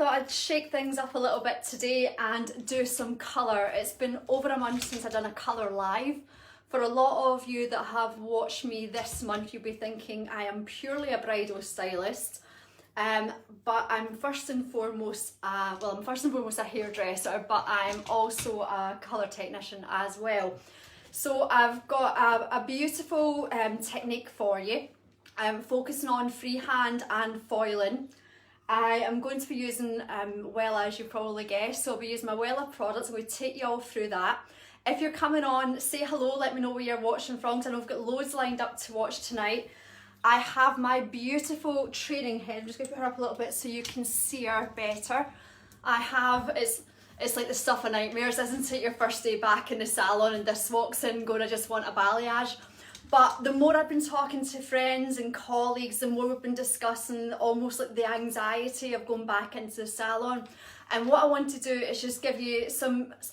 thought I'd shake things up a little bit today and do some colour. It's been over a month since I've done a colour live. For a lot of you that have watched me this month, you'll be thinking I am purely a bridal stylist, but I'm first and foremost a hairdresser, but I'm also a colour technician as well. So I've got a beautiful technique for you. I'm focusing on freehand and foiling. I am going to be using Wella, as you probably guessed, so I'll be using my Wella products. I'm going to take you all through that. If you're coming on, say hello, let me know where you're watching from, because I know I've got loads lined up to watch tonight. I have my beautiful training head. I'm just going to put her up a little bit so you can see her better. It's like the stuff of nightmares, isn't it? Your first day back in the salon and this walks in going, I just want a balayage. But the more I've been talking to friends and colleagues, the more we've been discussing almost like the anxiety of going back into the salon. And what I want to do is just give you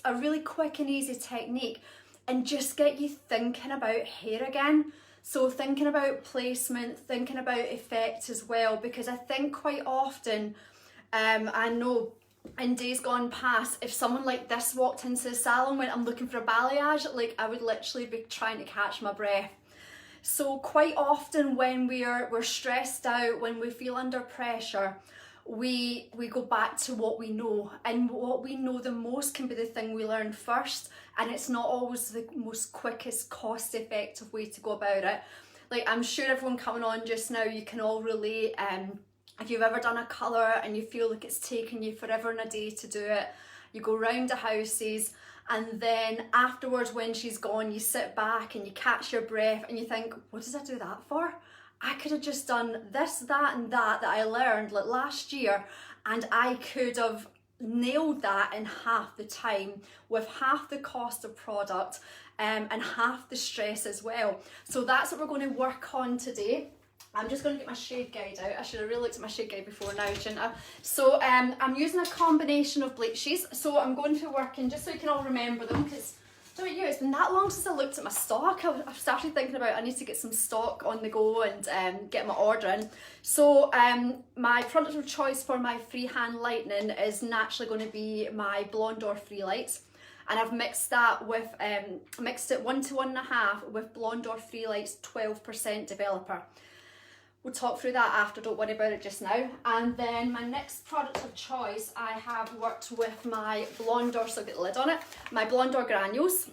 a really quick and easy technique and just get you thinking about hair again. So thinking about placement, thinking about effect as well, because I think quite often, I know in days gone past, if someone like this walked into the salon when I'm looking for a balayage, like I would literally be trying to catch my breath. So quite often when we're stressed out, when we feel under pressure, we go back to what we know, and what we know the most can be the thing we learn first, and it's not always the most quickest cost effective way to go about it. Like I'm sure everyone coming on just now, you can all relate. If you've ever done a colour and you feel like it's taken you forever and a day to do it, you go round the houses, and then afterwards when she's gone, you sit back and you catch your breath and you think, what did I do that for? I could have just done this, that and that I learned like last year, and I could have nailed that in half the time with half the cost of product and half the stress as well. So that's what we're going to work on today. I'm just going to get my shade guide out. I should have really looked at my shade guide before now, shouldn't I? So I'm using a combination of bleaches. So I'm going to work in, just so you can all remember them, because don't you, it's been that long since I looked at my stock. I've started thinking about I need to get some stock on the go and get my order in. So my product of choice for my freehand lightening is naturally going to be my Blonde or Free Lights. And I've mixed that with, mixed it 1 to 1.5 with Blonde or Free Lights 12% developer. We'll talk through that after, don't worry about it just now. And then my next product of choice, I have worked with my Blonde or, so I'll get the lid on it, my Blonde or granules.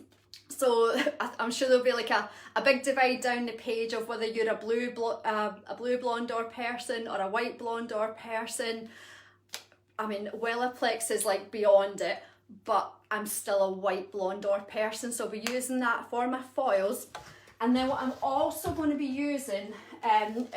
So I'm sure there'll be like a big divide down the page of whether you're a blue blonde or person or a white blonde or person. I mean, Wellaplex is like beyond it, but I'm still a white blonde or person, so I'll be using that for my foils. And then what I'm also going to be using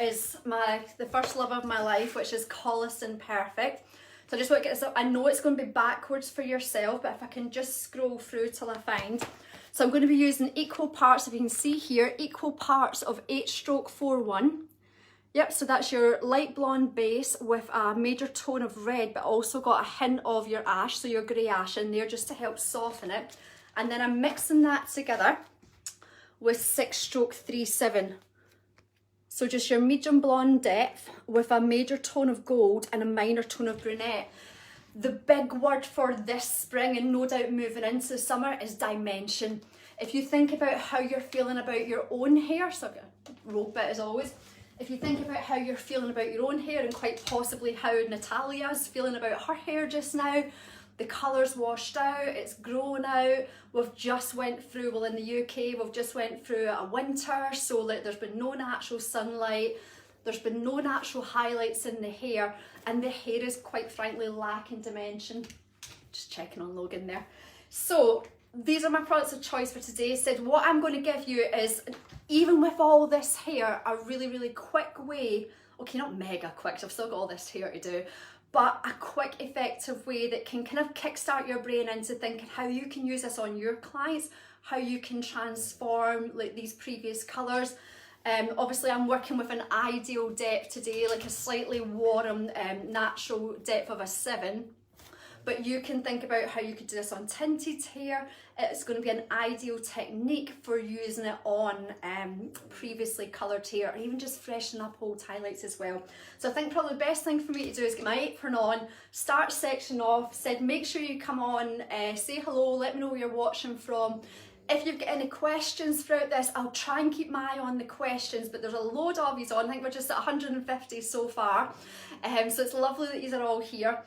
is the first love of my life, which is Collison Perfect. So I just want to get this up. I know it's going to be backwards for yourself, but if I can just scroll through till I find. So I'm going to be using equal parts, if you can see here, equal parts of 8/41. Yep, so that's your light blonde base with a major tone of red, but also got a hint of your ash, so your grey ash in there just to help soften it. And then I'm mixing that together with 6/37. So just your medium blonde depth with a major tone of gold and a minor tone of brunette. The big word for this spring, and no doubt moving into the summer, is dimension. If you think about how you're feeling about your own hair, so I've got a roll bit as always. If you think about how you're feeling about your own hair and quite possibly how Natalia's feeling about her hair just now, the colour's washed out, it's grown out, we've just went through, well in the UK, we've just went through a winter, so like there's been no natural sunlight, there's been no natural highlights in the hair, and the hair is quite frankly lacking dimension. Just checking on Logan there. So these are my products of choice for today. Said what I'm going to give you is, even with all this hair, a really, really quick way, okay, not mega quick, so I've still got all this hair to do, but a quick effective way that can kind of kickstart your brain into thinking how you can use this on your clients, how you can transform like these previous colours. Obviously I'm working with an ideal depth today, like a slightly warm natural depth of a 7, but you can think about how you could do this on tinted hair. It's going to be an ideal technique for using it on previously coloured hair, or even just freshen up old highlights as well. So I think probably the best thing for me to do is get my apron on, start section off, said make sure you come on, say hello, let me know where you're watching from. If you've got any questions throughout this, I'll try and keep my eye on the questions, but there's a load of these on. I think we're just at 150 so far. So it's lovely that you are all here.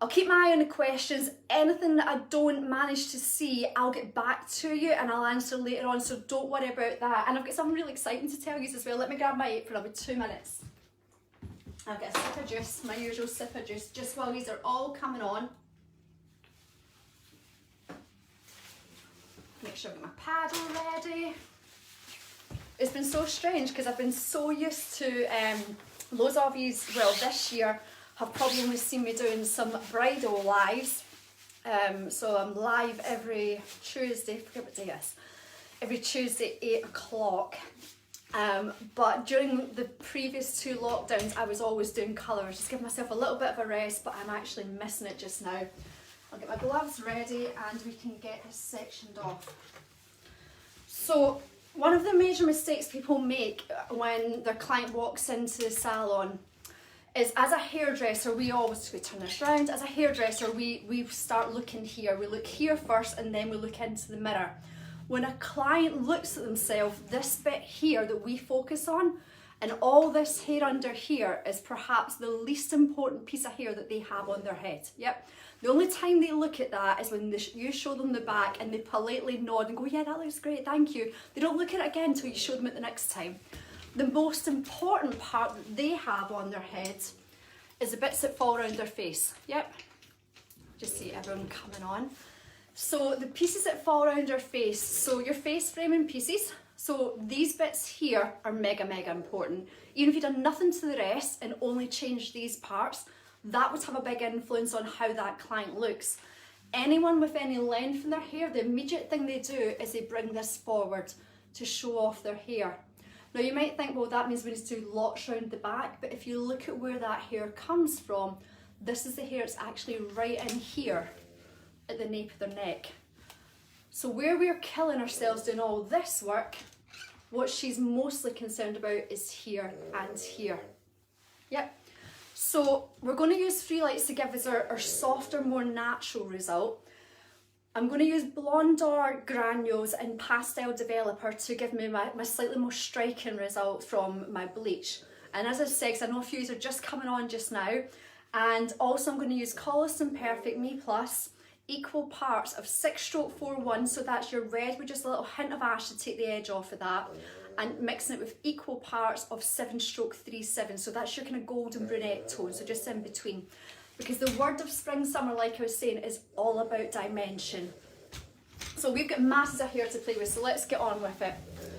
I'll keep my eye on the questions. Anything that I don't manage to see, I'll get back to you and I'll answer later on, so don't worry about that. And I've got something really exciting to tell you as well. Let me grab my apron, I'll be 2 minutes. I'll get a sip of juice, my usual sip of juice, just while these are all coming on. Make sure I've got my pad all ready. It's been so strange because I've been so used to loads of these, well, this year have probably only seen me doing some bridal lives. So I'm live every Tuesday, forget what day it is, every Tuesday 8 o'clock. But during the previous 2 lockdowns, I was always doing colours, just give myself a little bit of a rest, but I'm actually missing it just now. I'll get my gloves ready and we can get this sectioned off. So one of the major mistakes people make when their client walks into the salon is, as a hairdresser, we turn this round, as a hairdresser we start looking here. We look here first and then we look into the mirror. When a client looks at themselves, this bit here that we focus on and all this hair under here is perhaps the least important piece of hair that they have on their head. Yep. The only time they look at that is when you show them the back and they politely nod and go, yeah, that looks great, thank you. They don't look at it again until you show them it the next time. The most important part that they have on their head is the bits that fall around their face. Yep. Just see everyone coming on. So the pieces that fall around your face, so your face framing pieces, so these bits here are mega important. Even if you've done nothing to the rest and only changed these parts, that would have a big influence on how that client looks. Anyone with any length in their hair, the immediate thing they do is they bring this forward to show off their hair. Now you might think, well, that means we need to do lots around the back, but if you look at where that hair comes from, this is the hair that's actually right in here at the nape of their neck. So where we're killing ourselves doing all this work, what she's mostly concerned about is here and here. Yep. So we're going to use Freelights to give us our softer, more natural result. I'm going to use Blondor Granules and Pastel Developer to give me my slightly more striking result from my bleach. And as I said, 'cause I know a few are just coming on just now, and also I'm going to use Colourless and Perfect Me Plus, equal parts of 6-stroke 4-1, so that's your red with just a little hint of ash to take the edge off of that, and mixing it with equal parts of 7-stroke 3-7, so that's your kind of golden brunette tone, so just in between. Because the word of spring summer, like I was saying, is all about dimension. So we've got masses of hair to play with, so let's get on with it.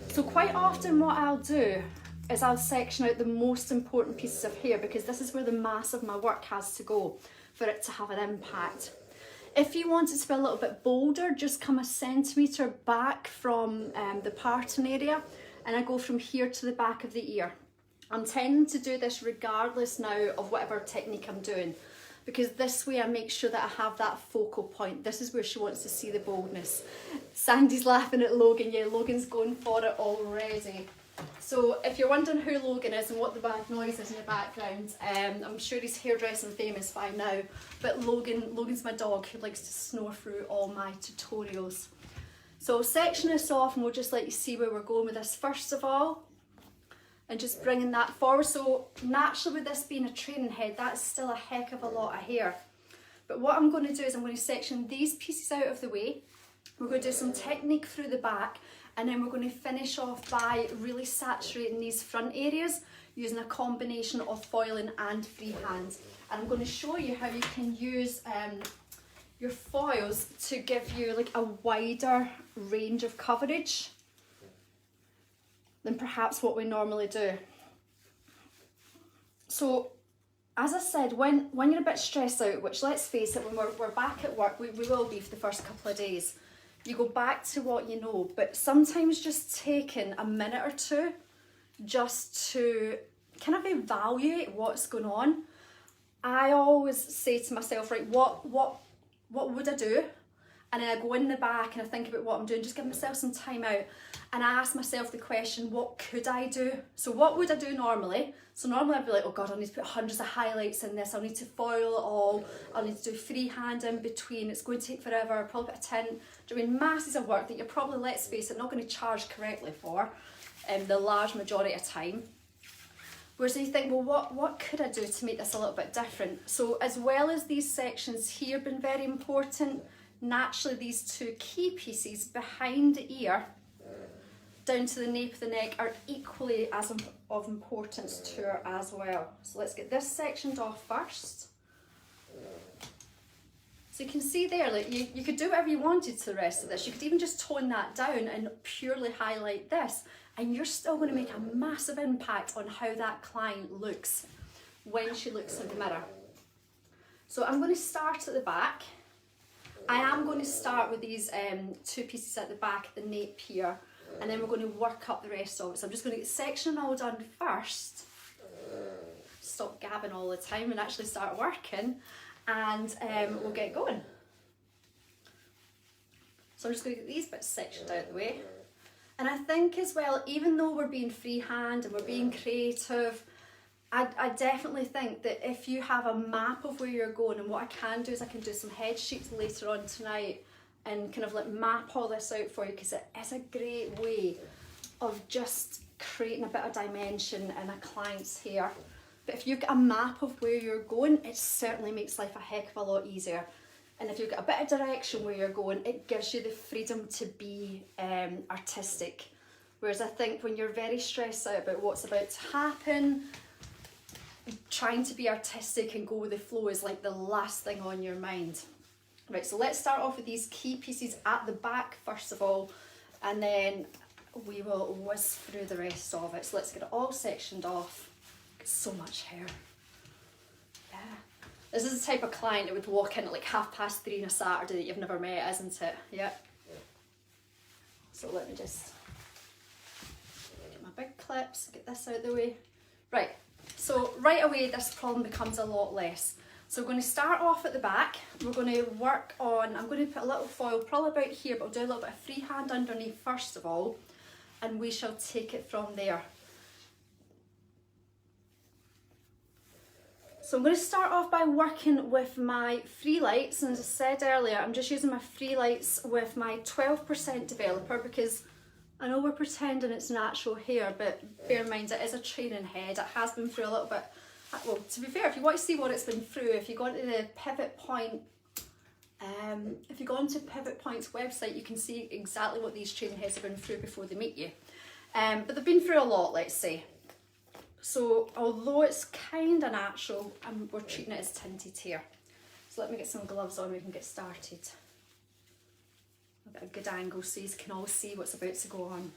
So quite often what I'll do is I'll section out the most important pieces of hair, because this is where the mass of my work has to go for it to have an impact. If you want it to be a little bit bolder, just come 1 centimetre back from the parting area, and I go from here to the back of the ear. I'm tending to do this regardless now of whatever technique I'm doing, because this way I make sure that I have that focal point. This is where she wants to see the boldness. Sandy's laughing at Logan. Yeah, Logan's going for it already. So if you're wondering who Logan is and what the bad noise is in the background, I'm sure he's hairdressing famous by now, but Logan's my dog who likes to snore through all my tutorials. So section this off and we'll just let you see where we're going with this first of all, and just bringing that forward. So naturally, with this being a training head, that's still a heck of a lot of hair. But what I'm going to do is I'm going to section these pieces out of the way. We're going to do some technique through the back, and then we're going to finish off by really saturating these front areas using a combination of foiling and freehand. And I'm going to show you how you can use your foils to give you like a wider range of coverage than perhaps what we normally do. So as I said, when you're a bit stressed out, which let's face it, when we're back at work, we will be for the first couple of days, you go back to what you know, but sometimes just taking a minute or two just to kind of evaluate what's going on. I always say to myself, right, what would I do? And then I go in the back and I think about what I'm doing, just give myself some time out. And I ask myself the question, what could I do? So what would I do normally? So normally I'd be like, oh God, I need to put hundreds of highlights in this. I'll need to foil it all. I'll need to do freehand in between. It's going to take forever. I'll probably put a tint, doing masses of work that you're probably, let's face it, not going to charge correctly for the large majority of time. Whereas you think, well, what could I do to make this a little bit different? So as well as these sections here been very important, naturally these two key pieces behind the ear down to the nape of the neck are equally as of importance to her as well. So let's get this sectioned off first. So you can see there, like you could do whatever you wanted to the rest of this. You could even just tone that down and purely highlight this, and you're still going to make a massive impact on how that client looks when she looks in the mirror. So I'm going to start at the back. I am going to start with these two pieces at the back, the nape here, and then we're going to work up the rest of it. So I'm just going to get section all done first, stop gabbing all the time and actually start working, and we'll get going. So I'm just going to get these bits sectioned out of the way. And I think as well, even though we're being freehand and we're being creative, I definitely think that if you have a map of where you're going, and what I can do is I can do some head sheets later on tonight and kind of like map all this out for you, because it is a great way of just creating a bit of dimension in a client's hair. But if you've got a map of where you're going, it certainly makes life a heck of a lot easier. And if you've got a bit of direction where you're going, it gives you the freedom to be artistic. Whereas I think when you're very stressed out about what's about to happen, trying to be artistic and go with the flow is like the last thing on your mind. Right, so let's start off with these key pieces at the back first of all, and then we will whisk through the rest of it. So let's get it all sectioned off. So much hair. Yeah. This is the type of client that would walk in at like 3:30 on a Saturday that you've never met, isn't it? Yeah. So let me just get my big clips, get this out of the way. Right. So right away this problem becomes a lot less. So we're going to start off at the back. We're going to work on, I'm going to put a little foil probably about here, but I'll do a little bit of freehand underneath first of all, and we shall take it from there. So I'm going to start off by working with my free lights, and as I said earlier, I'm just using my free lights with my 12% developer, because I know we're pretending it's natural hair, but bear in mind it is a training head. It has been through a little bit. Well, to be fair, if you want to see what it's been through, if you go into the Pivot Point, if you go onto Pivot Point's website, you can see exactly what these training heads have been through before they meet you. But they've been through a lot, let's say. So although it's kind of natural, we're treating it as tinted hair. So let me get some gloves on, we can get started. I've got a good angle so you can all see what's about to go on.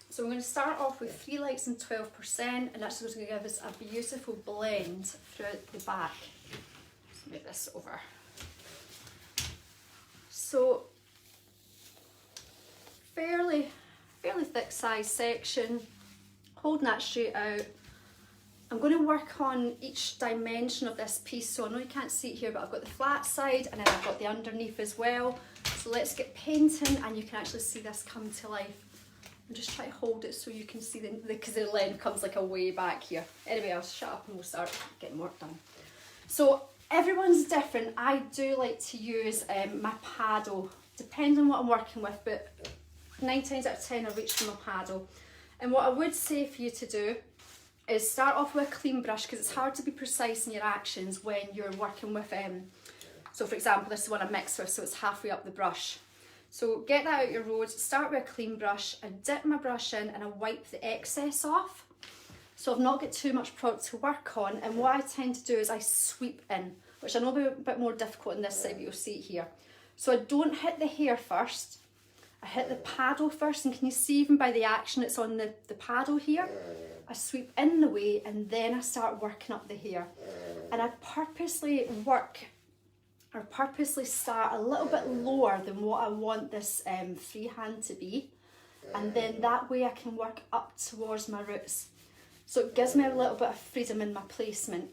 So we're going to start off with free lights and 12%, and that's going to give us a beautiful blend throughout the back. Let's move this over. So fairly thick size section, holding that straight out. I'm going to work on each dimension of this piece, so I know you can't see it here, but I've got the flat side and then I've got the underneath as well. So let's get painting and you can actually see this come to life. And just try to hold it so you can see because the length comes like a way back here. Anyway, I'll shut up and we'll start getting work done. So everyone's different. I do like to use my paddle, depending on what I'm working with, but 9 times out of 10 I reach for my paddle. And what I would say for you to do is start off with a clean brush, because it's hard to be precise in your actions when you're working with, so for example, this is one I mixed with, so it's halfway up the brush. So get that out your road, start with a clean brush, I dip my brush in and I wipe the excess off. So I've not got too much product to work on, and what I tend to do is I sweep in, which I know will be a bit more difficult on this side, but you'll see it here. So I don't hit the hair first, I hit the paddle first, and can you see even by the action it's on the paddle here? I sweep in the way and then I start working up the hair. And I purposely start a little bit lower than what I want this freehand to be, and then that way I can work up towards my roots. So it gives me a little bit of freedom in my placement.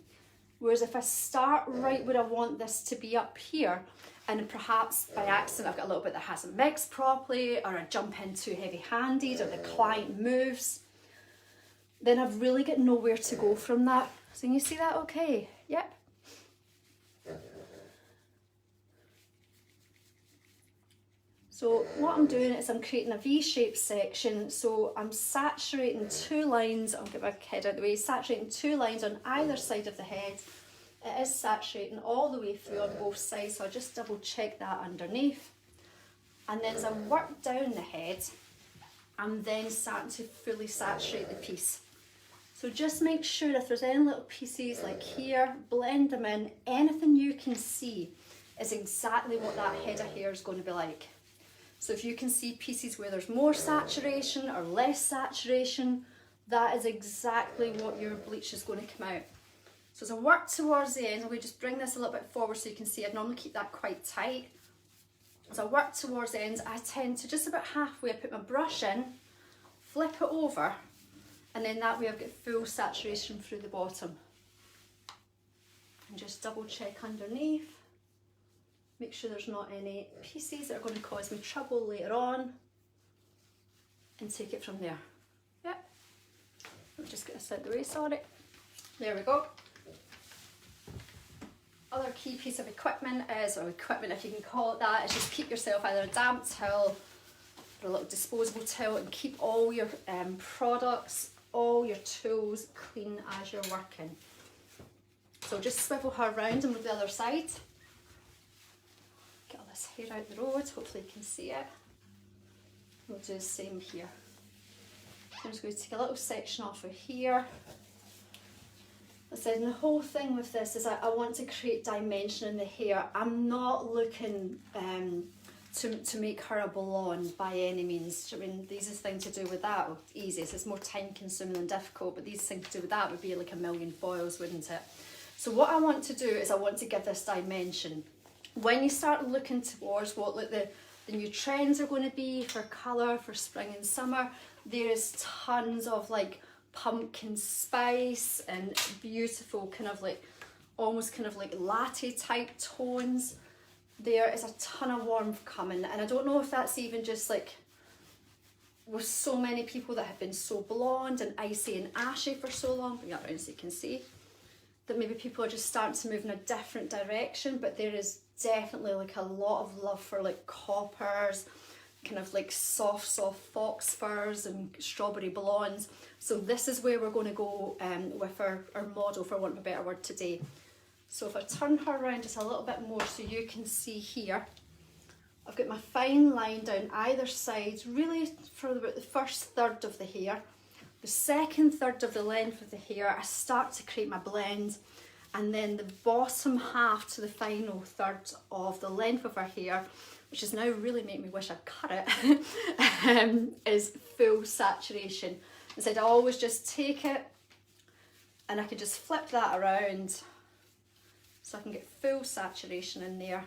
Whereas if I start right where I want this to be up here, and perhaps by accident I've got a little bit that hasn't mixed properly, or I jump in too heavy-handed, or the client moves, then I've really got nowhere to go from that. So can you see that okay? Yep. So what I'm doing is I'm creating a V-shaped section, so I'm saturating 2 lines, I'll get my head out of the way, saturating 2 lines on either side of the head. It is saturating all the way through on both sides, so I just double check that underneath. And then as I work down the head, I'm then starting to fully saturate the piece. So just make sure if there's any little pieces like here, blend them in. Anything you can see is exactly what that head of hair is going to be like. So if you can see pieces where there's more saturation or less saturation, that is exactly what your bleach is going to come out. So as I work towards the end, we just bring this a little bit forward so you can see I normally keep that quite tight. As I work towards the end, I tend to just about halfway, I put my brush in, flip it over, and then that way I've got full saturation through the bottom. And just double check underneath. Make sure there's not any pieces that are going to cause me trouble later on, and take it from there. Yep. I'm just going to set the way, sorry. There we go. Other key piece of equipment is, or equipment if you can call it that, is just keep yourself either a damp towel or a little disposable towel, and keep all your products, all your tools clean as you're working. So just swivel her around and move the other side. Get all this hair out the road, hopefully you can see it. We'll do the same here. I'm just going to take a little section off of here. I said, and the whole thing with this is I want to create dimension in the hair. I'm not looking to make her a blonde by any means. I mean, the easiest thing to do with that, well, easiest, it's more time consuming than difficult, but the easiest thing to do with that would be like a million foils, wouldn't it? So what I want to do is I want to give this dimension. When you start looking towards what like the new trends are going to be for colour for spring and summer, there is tons of like pumpkin spice and beautiful kind of like almost kind of like latte type tones. There is a ton of warmth coming, and I don't know if that's even just like with so many people that have been so blonde and icy and ashy for so long, bring that around so you can see, that maybe people are just starting to move in a different direction. But there is definitely like a lot of love for like coppers, kind of like soft fox furs and strawberry blondes. So this is where we're going to go with our model, for want of a better word, today. So if I turn her around just a little bit more so you can see here, I've got my fine line down either side, really for about the first third of the hair. The second third of the length of the hair, I start to create my blend, and then the bottom half to the final third of the length of her hair, which is now really making me wish I'd cut it, is full saturation. Instead, I always just take it and I can just flip that around so I can get full saturation in there,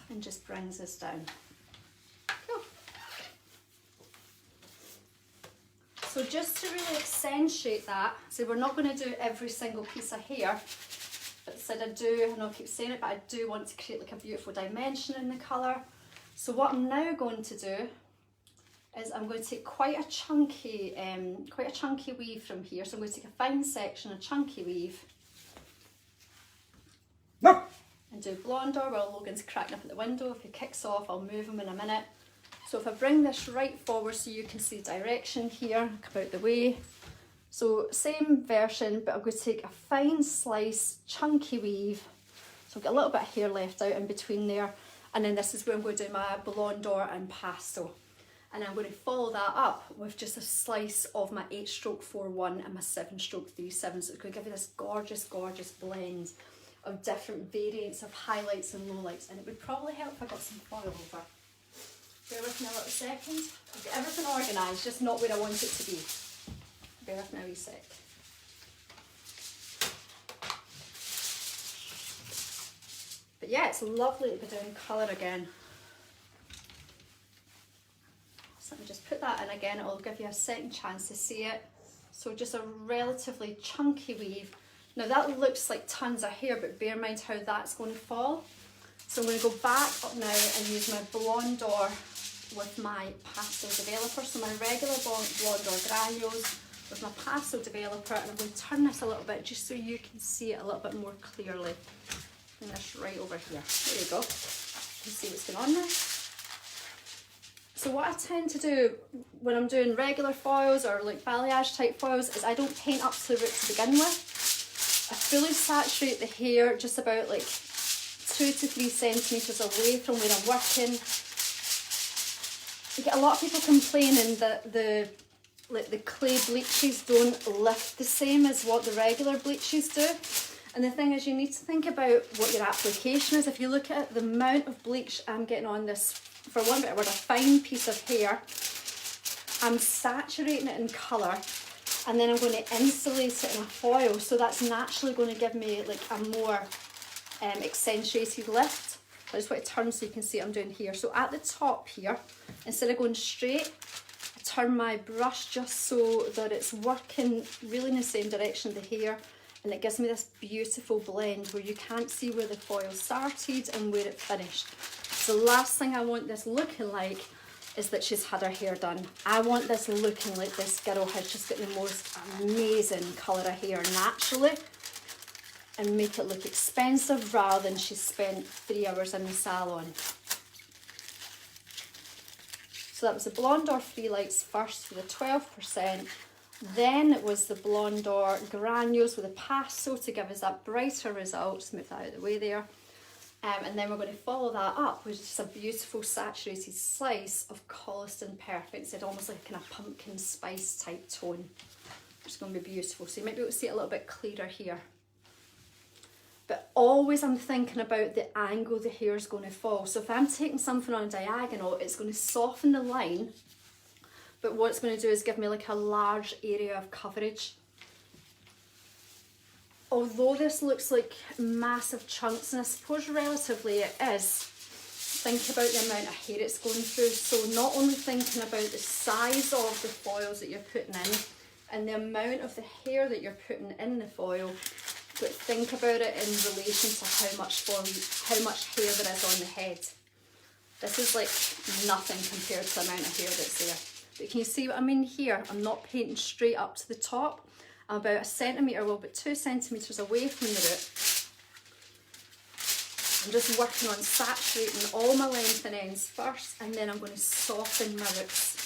and just brings this down. Cool. So just to really accentuate that, so we're not going to do every single piece of hair, but instead I do, and I'll keep saying it, but I do want to create like a beautiful dimension in the colour. So what I'm now going to do is I'm going to take quite a chunky weave from here. So I'm going to take a fine section, a chunky weave, and do blonde or while Logan's cracking up at the window. If he kicks off, I'll move him in a minute. So if I bring this right forward so you can see direction here, come out the way. So same version, but I'm going to take a fine slice, chunky weave. So I've got a little bit of hair left out in between there. And then this is where I'm going to do my blonde or and pastel. And I'm going to follow that up with just a slice of my 8-stroke 4-1 and my 7-stroke 3-7. So it's going to give you this gorgeous, gorgeous blend of different variants of highlights and lowlights. And it would probably help if I got some foil over. Bear with me a little second. I've got everything organised, just not where I want it to be. Bear with me a wee sec. But yeah, it's lovely to be doing colour again. So let me just put that in again, it'll give you a second chance to see it. So just a relatively chunky weave, Now that looks like tons of hair, but bear in mind how that's going to fall. So I'm going to go back up now and use my Blondor with my pastel developer. So my regular Blondor granules with my pastel developer, and I'm going to turn this a little bit just so you can see it a little bit more clearly. Bring this right over here. There you go. You can see what's going on there. So what I tend to do when I'm doing regular foils or like balayage type foils is I don't paint up to the root to begin with. I fully saturate the hair just about like 2 to 3 centimetres away from where I'm working. You get a lot of people complaining that the clay bleaches don't lift the same as what the regular bleaches do. And the thing is, you need to think about what your application is. If you look at the amount of bleach I'm getting on this, for one better word, a fine piece of hair, I'm saturating it in colour, and then I'm going to insulate it in a foil, so that's naturally going to give me like a more accentuated lift. I just want to turn so you can see what I'm doing here. So at the top here, instead of going straight, I turn my brush just so that it's working really in the same direction of the hair, and it gives me this beautiful blend where you can't see where the foil started and where it finished. So the last thing I want this looking like is that she's had her hair done. I want this looking like this girl has just got the most amazing colour of hair naturally, and make it look expensive rather than she spent 3 hours in the salon. So that was the Blondor Free Lights first with a 12%. Then it was the Blondor Granules with a pastel to give us that brighter result. Just move that out of the way there. And then we're going to follow that up with just a beautiful saturated slice of Colistin Perfect. So it's almost like a kind of pumpkin spice type tone, which is going to be beautiful. So you might be able to see it a little bit clearer here. But always I'm thinking about the angle the hair is going to fall. So if I'm taking something on a diagonal, it's going to soften the line, but what it's going to do is give me like a large area of coverage. Although this looks like massive chunks, and I suppose relatively it is, think about the amount of hair it's going through. So not only thinking about the size of the foils that you're putting in and the amount of the hair that you're putting in the foil, but think about it in relation to how much hair there is on the head. This is like nothing compared to the amount of hair that's there. But can you see what I mean here? I'm not painting straight up to the top. I'm about 1 centimetre, well, about 2 centimetres away from the root. I'm just working on saturating all my length and ends first, and then I'm going to soften my roots.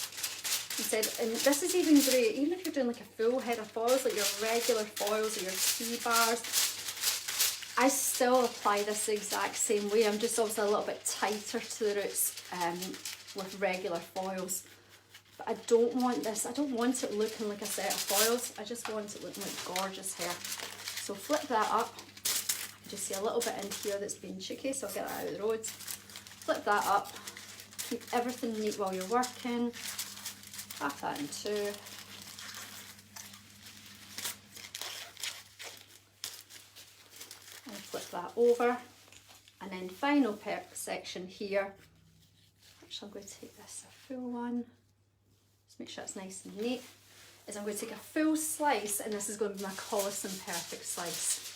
Instead, and this is even great, even if you're doing like a full head of foils, like your regular foils or your T-bars, I still apply this the exact same way. I'm just obviously a little bit tighter to the roots with regular foils. But I don't want this, I don't want it looking like a set of foils, I just want it looking like gorgeous hair. So flip that up, I just see a little bit in here that's been cheeky, so I'll get that out of the road. Flip that up, keep everything neat while you're working. Half that in two. And flip that over. And then final section here. Actually, I'm going to take this a full one. Just make sure it's nice and neat. Is I'm going to take a full slice, and this is going to be my Colistin Perfect slice.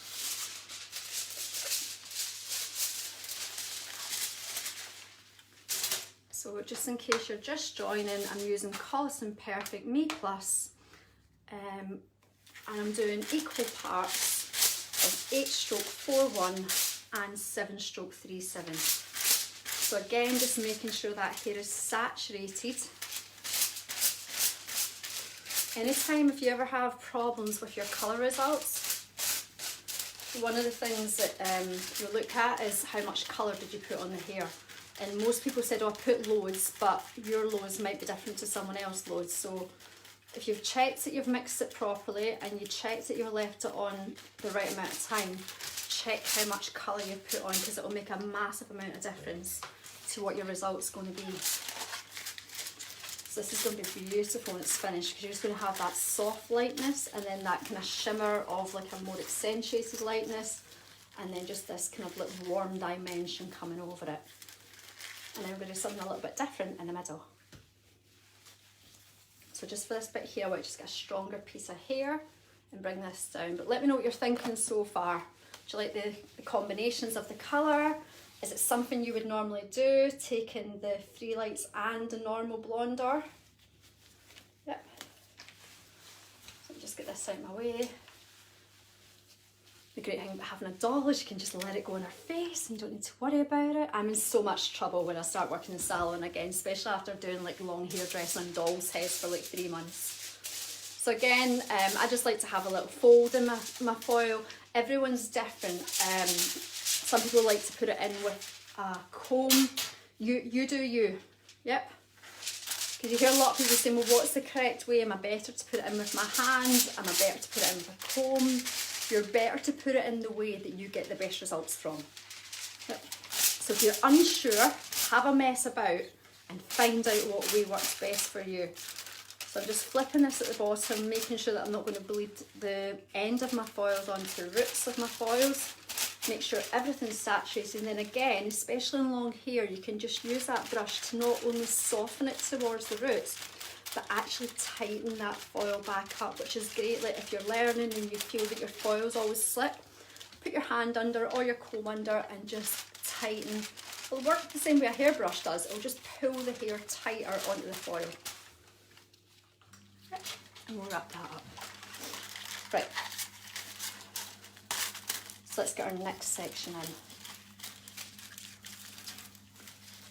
So just in case you're just joining, I'm using Colistin Perfect Me Plus, and I'm doing equal parts of 8-stroke 4-1 and 7-stroke 3-7. So again, just making sure that hair is saturated. Anytime if you ever have problems with your colour results, one of the things that you look at is how much colour did you put on the hair. And most people said, oh, I put loads, but your loads might be different to someone else's loads. So if you've checked that you've mixed it properly and you checked that you've left it on the right amount of time, check how much colour you've put on, because it will make a massive amount of difference to what your result's going to be. So this is going to be beautiful when it's finished, because you're just going to have that soft lightness and then that kind of shimmer of like a more accentuated lightness, and then just this kind of like warm dimension coming over it. And then we're going to do something a little bit different in the middle. So just for this bit here, I want to just get a stronger piece of hair, and bring this down. But let me know what you're thinking so far. Do you like the combinations of the colour? Is it something you would normally do, taking the free lights and the normal blonder? Yep. So just get this out of my way. The great thing about having a doll is you can just let it go in her face and you don't need to worry about it. I'm in so much trouble when I start working in the salon again, especially after doing like long hairdressing on dolls' heads for like 3 months. So again, I just like to have a little fold in my foil. Everyone's different. Some people like to put it in with a comb. You do you. Yep. Because you hear a lot of people saying, well, what's the correct way? Am I better to put it in with my hand? Am I better to put it in with a comb? You're better to put it in the way that you get the best results from. Yep. So if you're unsure, have a mess about and find out what way works best for you. So I'm just flipping this at the bottom, making sure that I'm not going to bleed the end of my foils onto the roots of my foils. Make sure everything's saturated, and then again, especially in long hair, you can just use that brush to not only soften it towards the roots, but actually tighten that foil back up, which is great. Like if you're learning and you feel that your foils always slip, put your hand under or your comb under and just tighten. It'll work the same way a hairbrush does. It'll just pull the hair tighter onto the foil. And we'll wrap that up. Right. So let's get our next section in.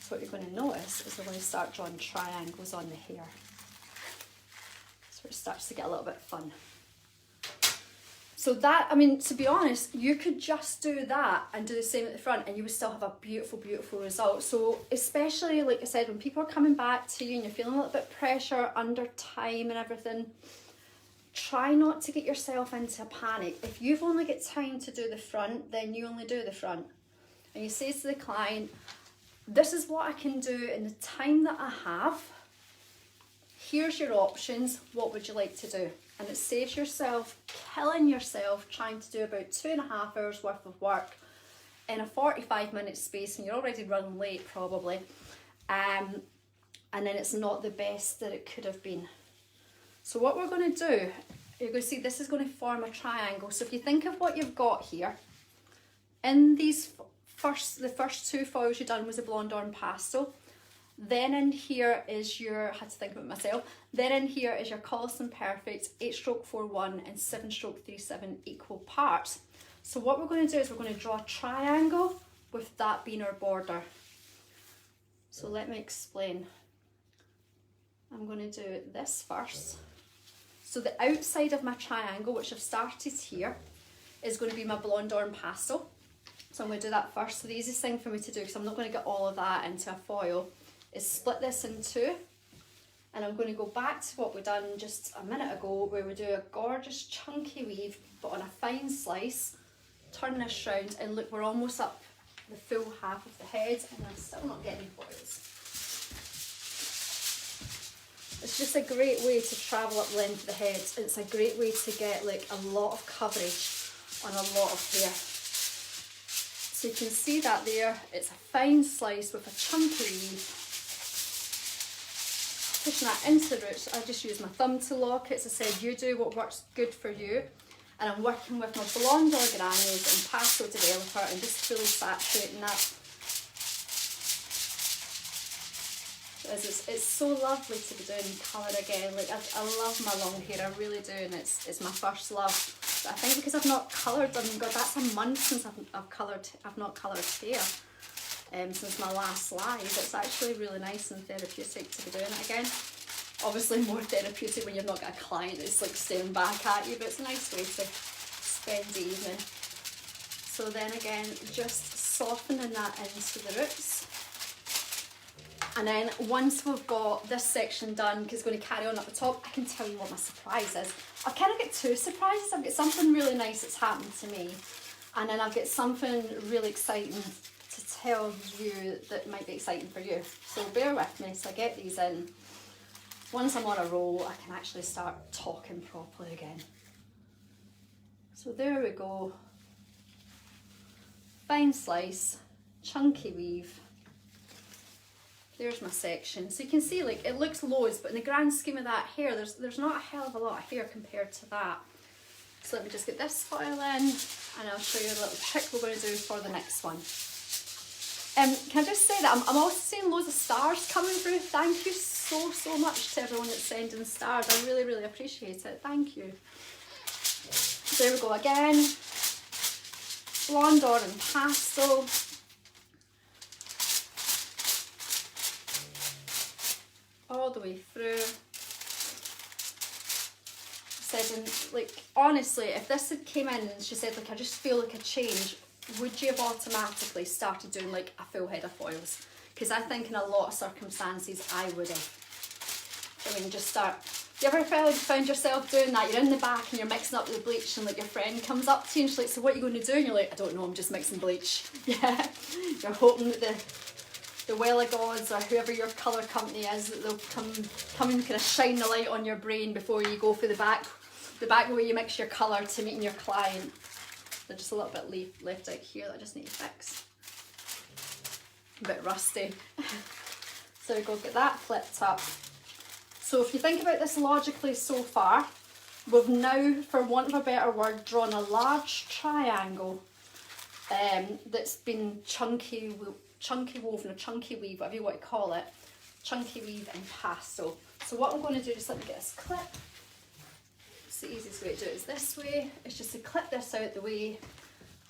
So what you're going to notice is we're going to start drawing triangles on the hair. So it starts to get a little bit fun. So that, I mean, to be honest, you could just do that and do the same at the front and you would still have a beautiful, beautiful result. So especially, like I said, when people are coming back to you and you're feeling a little bit of pressure under time and everything, try not to get yourself into a panic. If you've only got time to do the front, then you only do the front. And you say to the client, this is what I can do in the time that I have. Here's your options. What would you like to do? And it saves yourself killing yourself trying to do about 2.5 hours worth of work in a 45-minute space and you're already running late probably. And then it's not the best that it could have been. So what we're going to do, you're going to see this is going to form a triangle. So if you think of what you've got here, in these the first 2 foils you've done was a blonde or pastel. Then in here is your, I had to think about it myself, then in here is your Collison Perfect 8-stroke 4-1 and 7-stroke 3-7 equal parts. So what we're going to do is we're going to draw a triangle with that being our border. So let me explain. I'm going to do this first. So the outside of my triangle, which I've started here, is going to be my blonde or pastel. So I'm going to do that first. So the easiest thing for me to do, because I'm not going to get all of that into a foil, is split this in 2. And I'm going to go back to what we done just a minute ago, where we do a gorgeous chunky weave, but on a fine slice. Turn this round and look, we're almost up the full half of the head and I'm still not getting foils. It's just a great way to travel up the length of the head. It's a great way to get like a lot of coverage on a lot of hair. So you can see that there, it's a fine slice with a chunky weave. Pushing that into the roots, I just use my thumb to lock it. As I said, you do what works good for you. And I'm working with my blonde or granules and pastel developer and just fully saturating that. It's so lovely to be doing colour again. Like I love my long hair, I really do, and it's my first love. But I think because I've not coloured, I mean, God, that's a month since I've not coloured hair. Since my last live, it's actually really nice and therapeutic to be doing it again. Obviously more therapeutic when you've not got a client that's like staring back at you, but it's a nice way to spend the evening. So then again, just softening that into the roots. And then once we've got this section done, because it's going to carry on at the top, I can tell you what my surprise is. I've kind of got 2 surprises. I've got something really nice that's happened to me, and then I've got something really exciting to tell you that might be exciting for you. So bear with me. So I get these in. Once I'm on a roll, I can actually start talking properly again. So there we go. Fine slice, chunky weave. There's my section. So you can see, like, it looks loads, but in the grand scheme of that hair, there's not a hell of a lot of hair compared to that. So let me just get this foil in and I'll show you a little trick we're going to do for the next one. Can I just say that I'm also seeing loads of stars coming through. Thank you so much to everyone that's sending stars. I really appreciate it. Thank you. So there we go again. Blonde or in pastel. All the way through. Said, like, honestly, if this had came in and she said, like, I just feel like a change, would you have automatically started doing like a full head of foils? Because I think in a lot of circumstances I would have. I mean, just start. You ever found yourself doing that? You're in the back and you're mixing up the bleach and like your friend comes up to you and she's like, so what are you going to do? And you're like, I don't know, I'm just mixing bleach. Yeah. You're hoping that the well of gods or whoever your colour company is, that they'll come and kind of shine the light on your brain before you go for the back where you mix your colour to meeting your client. There's just a little bit left out here that I just need to fix. A bit rusty. So we go get that flipped up. So if you think about this logically so far, we've now, for want of a better word, drawn a large triangle that's been chunky woven or chunky weave, whatever you want to call it, chunky weave in pastel. So what I'm going to do, just let me get this clip. It's the easiest way to do it is this way. It's just to clip this out the way,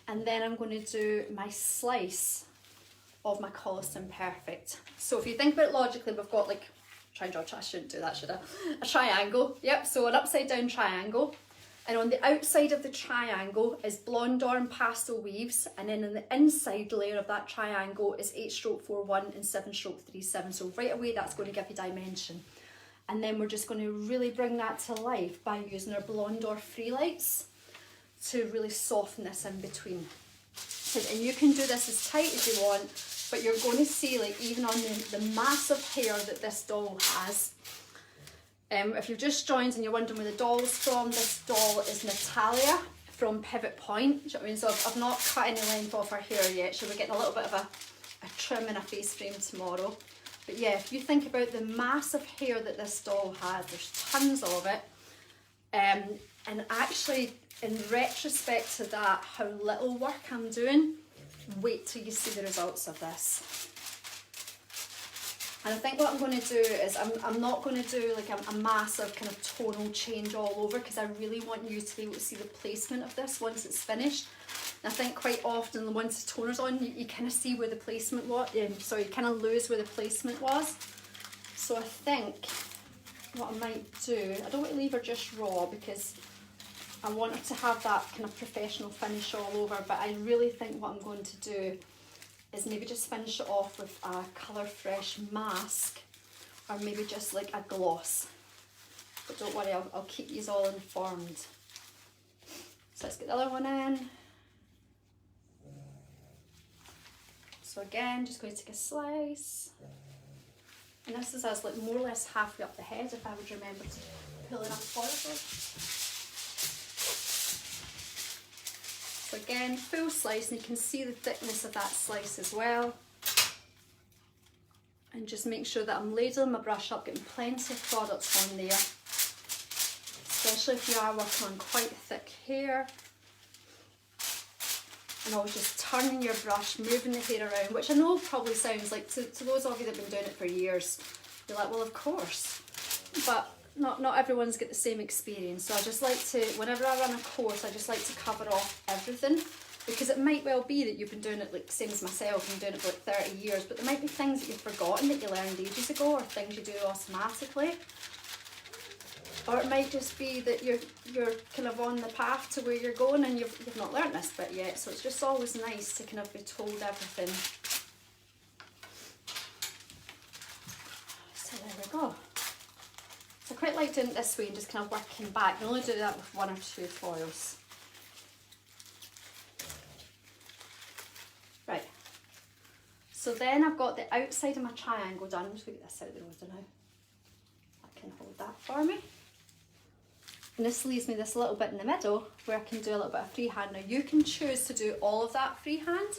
and then I'm going to do my slice of my Colliston Perfect. So if you think about it logically, we've got like, I shouldn't do that, should I? A triangle, yep, so an upside down triangle. And on the outside of the triangle is blonde or pastel weaves, and then in the inside layer of that triangle is 8-41 and 7-37. So right away that's going to give you dimension. And then we're just going to really bring that to life by using our blonde or free lights to really soften this in between. And you can do this as tight as you want, but you're going to see, like, even on the massive hair that this doll has. If you've just joined and you're wondering where the doll's from, this doll is Natalia from Pivot Point. Do you know what I mean? So I've not cut any length off her hair yet. So we're getting a little bit of a trim and a face frame tomorrow. But yeah, if you think about the massive hair that this doll has, there's tons of it. And actually, in retrospect to that, how little work I'm doing, wait till you see the results of this. And I think what I'm going to do is I'm not going to do like a massive kind of tonal change all over, because I really want you to be able to see the placement of this once it's finished. And I think quite often once the toner's on, you kind of see where the placement was, sorry, you kind of lose where the placement was. So I think what I might do, I don't want to leave her just raw because I want her to have that kind of professional finish all over, but I really think what I'm going to do is maybe just finish it off with a Colour Fresh mask, or maybe just like a gloss. But don't worry, I'll keep you all informed. So let's get the other one in. So again, just going to take a slice. And this is us like more or less halfway up the head, if I would remember to pull enough foil. So again, full slice, and you can see the thickness of that slice as well. And just make sure that I'm ladling my brush up, getting plenty of product on there. Especially if you are working on quite thick hair. And always just turning your brush, moving the hair around, which I know probably sounds like, to those of you that have been doing it for years, you're like, well, of course. But not everyone's got the same experience. So I just like to, whenever I run a course, I just like to cover off everything, because it might well be that you've been doing it like same as myself, and doing it for like 30 years, but there might be things that you've forgotten that you learned ages ago, or things you do automatically. Or it might just be that you're kind of on the path to where you're going and you've not learnt this bit yet. So it's just always nice to kind of be told everything. So there we go. So I quite like doing it this way and just kind of working back. You only do that with 1 or 2 foils. Right. So then I've got the outside of my triangle done. I'm just going to get this out of the road now. I can hold that for me. And this leaves me this little bit in the middle where I can do a little bit of freehand. Now you can choose to do all of that freehand,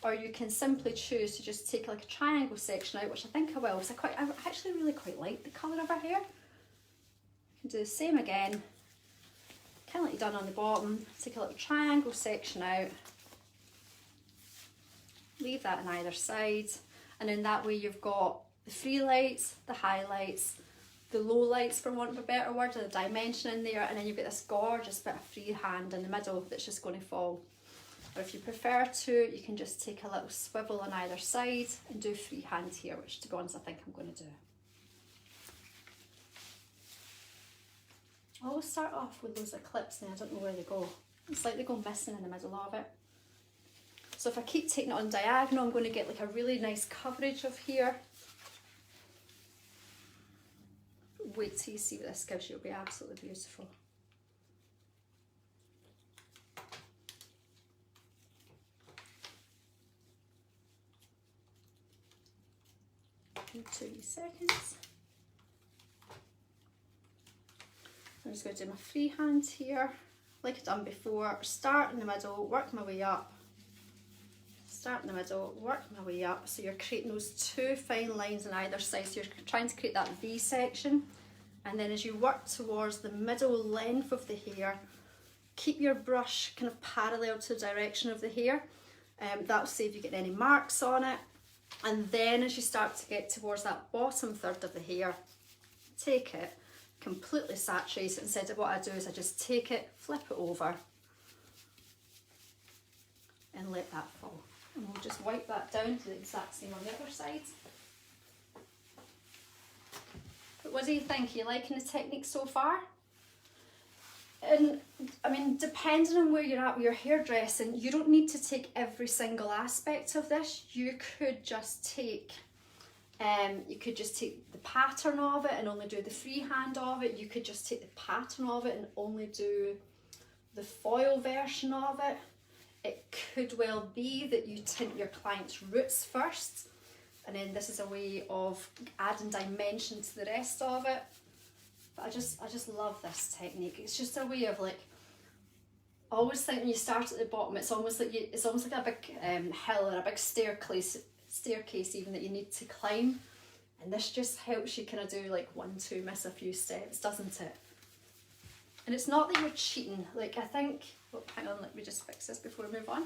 or you can simply choose to just take like a triangle section out, which I think I will, because I actually really quite like the colour of her hair. I can do the same again, kind of like you done on the bottom, take a little triangle section out, leave that on either side, and then that way you've got the free lights, the highlights, the low lights, for want of a better word, the dimension in there, and then you've got this gorgeous bit of freehand in the middle that's just going to fall. Or if you prefer to, you can just take a little swivel on either side and do freehand here, which to be honest I think I'm going to do. I always start off with those clips and I don't know where they go. It's like they go missing in the middle of it. So if I keep taking it on diagonal, I'm going to get like a really nice coverage of here. Wait till you see what this gives you, it'll be absolutely beautiful. In 2 seconds. I'm just going to do my freehand here, like I've done before. Start in the middle, work my way up. Start in the middle, work my way up. So you're creating those two fine lines on either side. So you're trying to create that V section. And then as you work towards the middle length of the hair, keep your brush kind of parallel to the direction of the hair. That'll save you getting any marks on it. And then as you start to get towards that bottom third of the hair, take it, completely saturate it. Instead of what I do is I just take it, flip it over, and let that fall. And we'll just wipe that down to the exact same on the other side. But what do you think? Are you liking the technique so far? And I mean, depending on where you're at with your hairdressing, you don't need to take every single aspect of this. You could just take the pattern of it and only do the freehand of it. You could just take the pattern of it and only do the foil version of it. It could well be that you tint your client's roots first, and then this is a way of adding dimension to the rest of it. But I just love this technique. It's just a way of like, I always think when you start at the bottom, it's almost like a big hill or a big staircase even that you need to climb, and this just helps you kind of do like 1, 2, miss a few steps, doesn't it? And it's not that you're cheating. Like I think, oh, hang on, let me just fix this before we move on.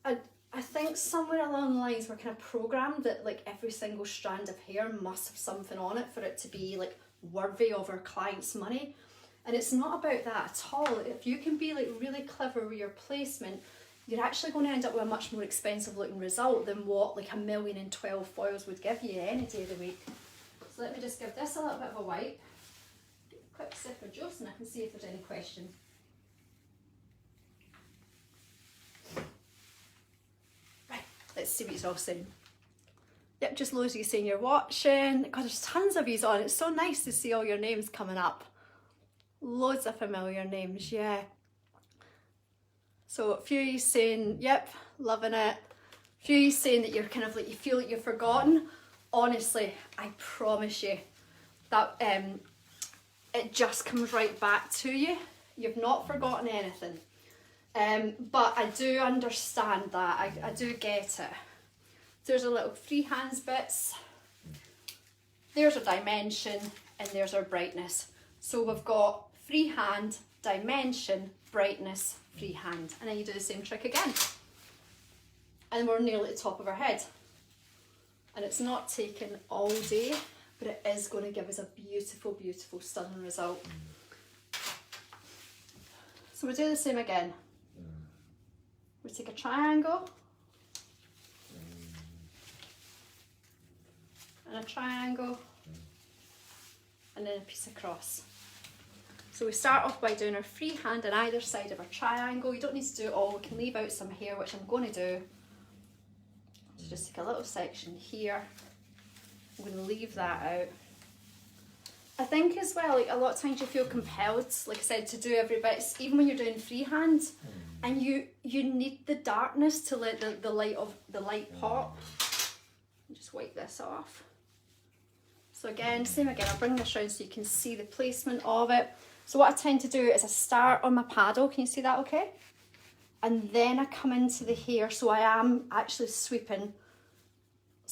I think somewhere along the lines we're kind of programmed that like every single strand of hair must have something on it for it to be like worthy of our client's money, and it's not about that at all. If you can be like really clever with your placement, you're actually going to end up with a much more expensive looking result than what like 1,012 foils would give you any day of the week. So let me just give this a little bit of a wipe, quick sip of juice, and I can see if there's any question. Right, let's see what you're all saying. Yep, just loads of you saying you're watching. God, there's tons of yous on. It's so nice to see all your names coming up. Loads of familiar names, yeah. So a few of you saying, yep, loving it. A few of you saying that you're kind of like, you feel like you're forgotten. Honestly, I promise you that it just comes right back to you. You've not forgotten anything. But I do understand that. I do get it. There's a little freehand bits, there's our dimension, and there's our brightness. So we've got freehand, dimension, brightness, freehand, and then you do the same trick again. And we're nearly at the top of our head. And it's not taken all day, but it is going to give us a beautiful, beautiful, stunning result. So we do the same again. We take a triangle, and a triangle, and then a piece across. So we start off by doing our freehand on either side of our triangle. You don't need to do it all, we can leave out some hair, which I'm going to do. So just take a little section here. I'm going to leave that out. I think as well, like a lot of times you feel compelled, like I said, to do every bit, even when you're doing freehand, and you need the darkness to let the light pop. Just wipe this off. So again, same again, I'll bring this around so you can see the placement of it. So what I tend to do is I start on my paddle, can you see that okay? And then I come into the hair, so I am actually sweeping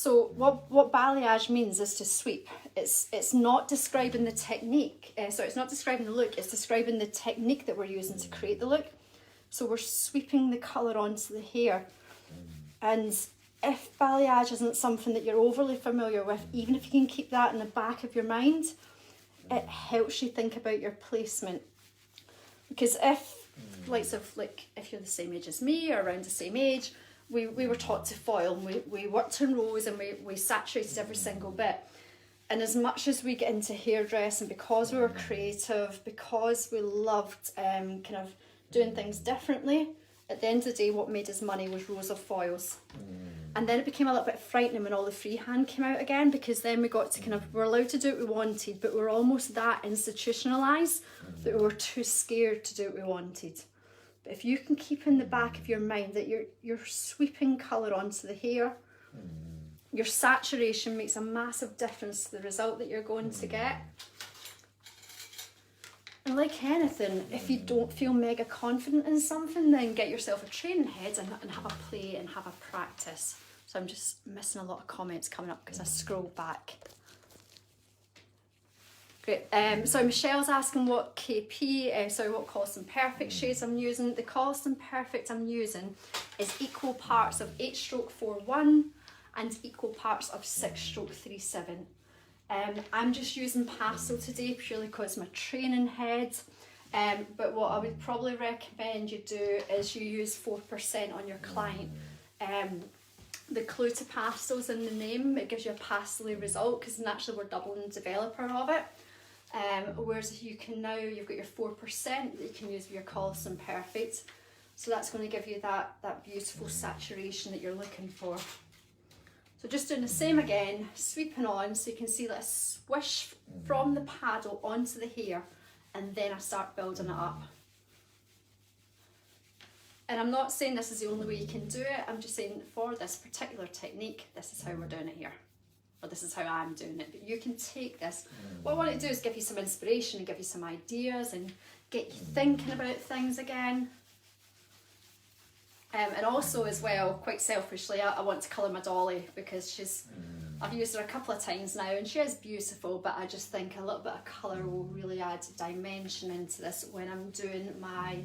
So what balayage means is to sweep. It's not describing the technique, sorry, it's not describing the look, it's describing the technique that we're using to create the look. So we're sweeping the colour onto the hair. And if balayage isn't something that you're overly familiar with, even if you can keep that in the back of your mind, it helps you think about your placement. Because if if you're the same age as me or around the same age, we were taught to foil, and we worked in rows, and we saturated every single bit. And as much as we get into hairdressing, because we were creative, because we loved kind of doing things differently, at the end of the day what made us money was rows of foils. And then it became a little bit frightening when all the freehand came out again, because then we got to we're allowed to do what we wanted, but we're almost that institutionalised that we were too scared to do what we wanted. But if you can keep in the back of your mind that you're sweeping colour onto the hair, your saturation makes a massive difference to the result that you're going to get. And like anything, if you don't feel mega confident in something, then get yourself a training head and have a play and have a practice. So I'm just missing a lot of comments coming up because I scrolled back. Great. So Michelle's asking what what Coston Perfect shades I'm using. The Coston Perfect I'm using is equal parts of 8/41 and equal parts of 6/37. I'm just using pastel today purely because my training head, but what I would probably recommend you do is you use 4% on your client. The clue to pastel's in the name, it gives you a pastel result because naturally we're doubling the developer of it. Whereas you've got your 4% that you can use with your Coston Perfect. So that's going to give you that beautiful saturation that you're looking for. So just doing the same again, sweeping on, so you can see that I swish from the paddle onto the hair, and then I start building it up. And I'm not saying this is the only way you can do it, I'm just saying for this particular technique, this is how we're doing it here. Or this is how I'm doing it, but you can take this. What I want to do is give you some inspiration and give you some ideas and get you thinking about things again. And also as well, quite selfishly, I want to colour my dolly because I've used her a couple of times now and she is beautiful, but I just think a little bit of colour will really add dimension into this when I'm doing my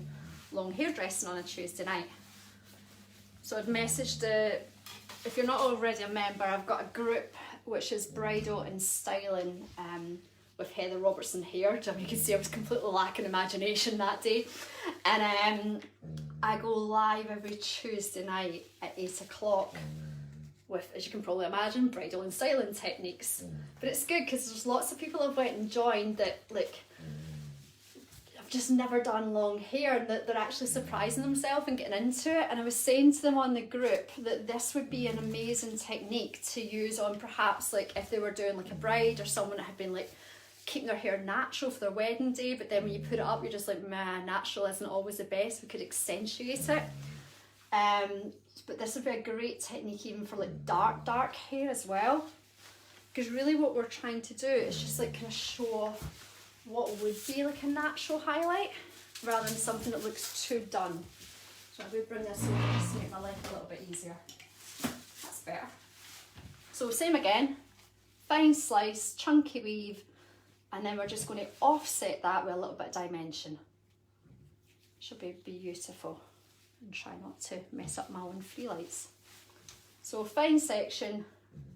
long hairdressing on a Tuesday night. So I'd messaged if you're not already a member, I've got a group which is Bridal and Styling with Heather Robertson Hair. You can see I was completely lacking imagination that day. And I go live every Tuesday night at 8 o'clock with, as you can probably imagine, bridal and styling techniques. But it's good because there's lots of people I've went and joined that I've just never done long hair, and that they're actually surprising themselves and getting into it. And I was saying to them on the group that this would be an amazing technique to use on perhaps if they were doing a bride or someone that had been keeping their hair natural for their wedding day, but then when you put it up you're just natural isn't always the best, we could accentuate it. But this would be a great technique even for dark hair as well, because really what we're trying to do is just kind of show off what would be a natural highlight rather than something that looks too done. So I would bring this over just to make my life a little bit easier. That's better. So same again, fine slice, chunky weave, and then we're just going to offset that with a little bit of dimension. Should be beautiful. And try not to mess up my own free lights. So fine section,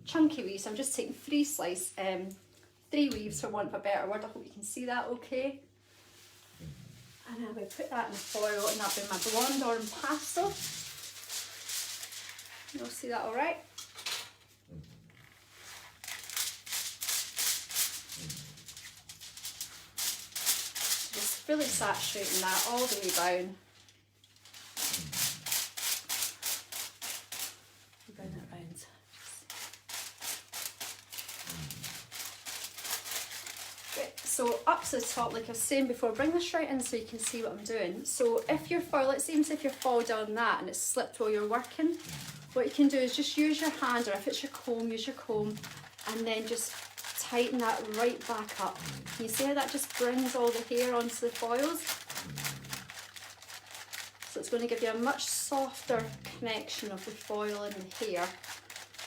chunky weave. So I'm just taking 3 weaves for want of a better word. I hope you can see that okay. And then we put that in the foil, and that'll be my blonde or in pastel. You'll see that all right. Just really saturating that all the way down. Bring it around. Great. So up to the top, like I was saying before, bring this right in so you can see what I'm doing. So if your foil, it seems if your foil down that and it's slipped while you're working, what you can do is just use your hand, or if it's your comb, use your comb, and then just tighten that right back up. Can you see how that just brings all the hair onto the foils? So it's going to give you a much softer connection of the foil and the hair.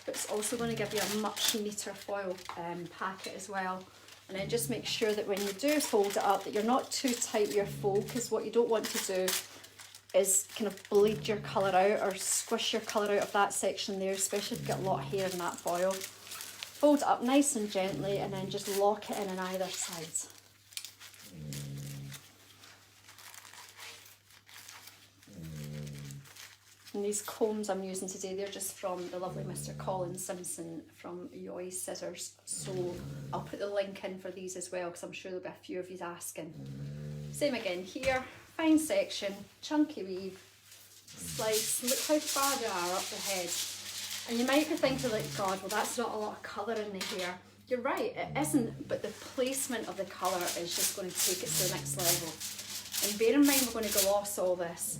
but it's also going to give you a much neater foil packet as well. And then just make sure that when you do fold it up that you're not too tight with your fold, because what you don't want to do is kind of bleed your colour out or squish your colour out of that section there, especially if you've got a lot of hair in that foil. Fold it up nice and gently and then just lock it in on either side. And these combs I'm using today, they're just from the lovely Mr. Colin Simpson from Yoy Scissors. So I'll put the link in for these as well, because I'm sure there'll be a few of you asking. Same again here, fine section, chunky weave, slice. Look how far they are up the head. And you might be thinking like, God, well that's not a lot of colour in the hair. You're right, it isn't, but the placement of the colour is just going to take it to the next level. And bear in mind we're going to gloss all this.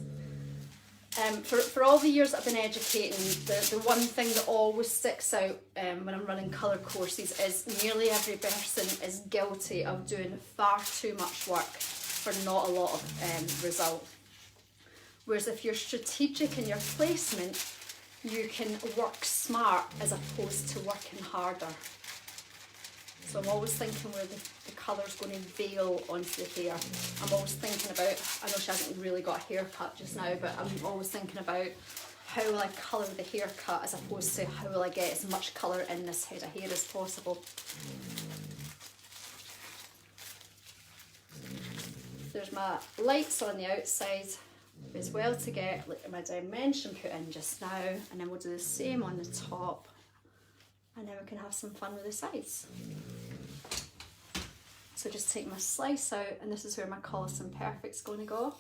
For all the years that I've been educating, the one thing that always sticks out when I'm running colour courses is nearly every person is guilty of doing far too much work for not a lot of result. Whereas if you're strategic in your placement, you can work smart as opposed to working harder. So I'm always thinking where the colour's going to veil onto the hair. I'm always thinking about, I know she hasn't really got a haircut just now, but I'm always thinking about how will I colour the haircut as opposed to how will I get as much colour in this head of hair as possible. There's my lights on the outside as well to get like my dimension put in just now, and then we'll do the same on the top, and then we can have some fun with the sides. So just take my slice out, and this is where my Collison Perfect's going to go.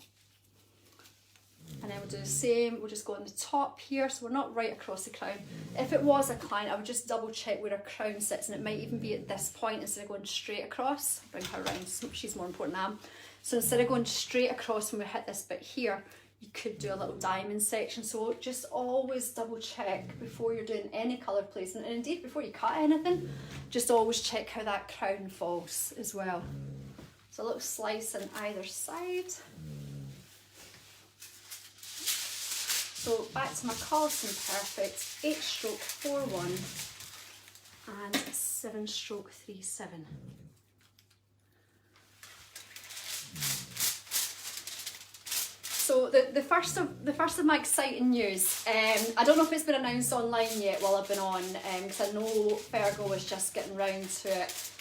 And then we'll do the same, we'll just go on the top here, so we're not right across the crown. If it was a client, I would just double check where her crown sits, and it might even be at this point instead of going straight across. Bring her around, she's more important than I am. So instead of going straight across when we hit this bit here, you could do a little diamond section. So just always double check before you're doing any colour placement, and indeed before you cut anything, just always check how that crown falls as well. So a little slice on either side. So back to my Collison Perfect, 8-stroke 4-1 and 7-stroke 3-7. So the first of my exciting news, I don't know if it's been announced online yet while I've been on, because I know Fergal was just getting round to it.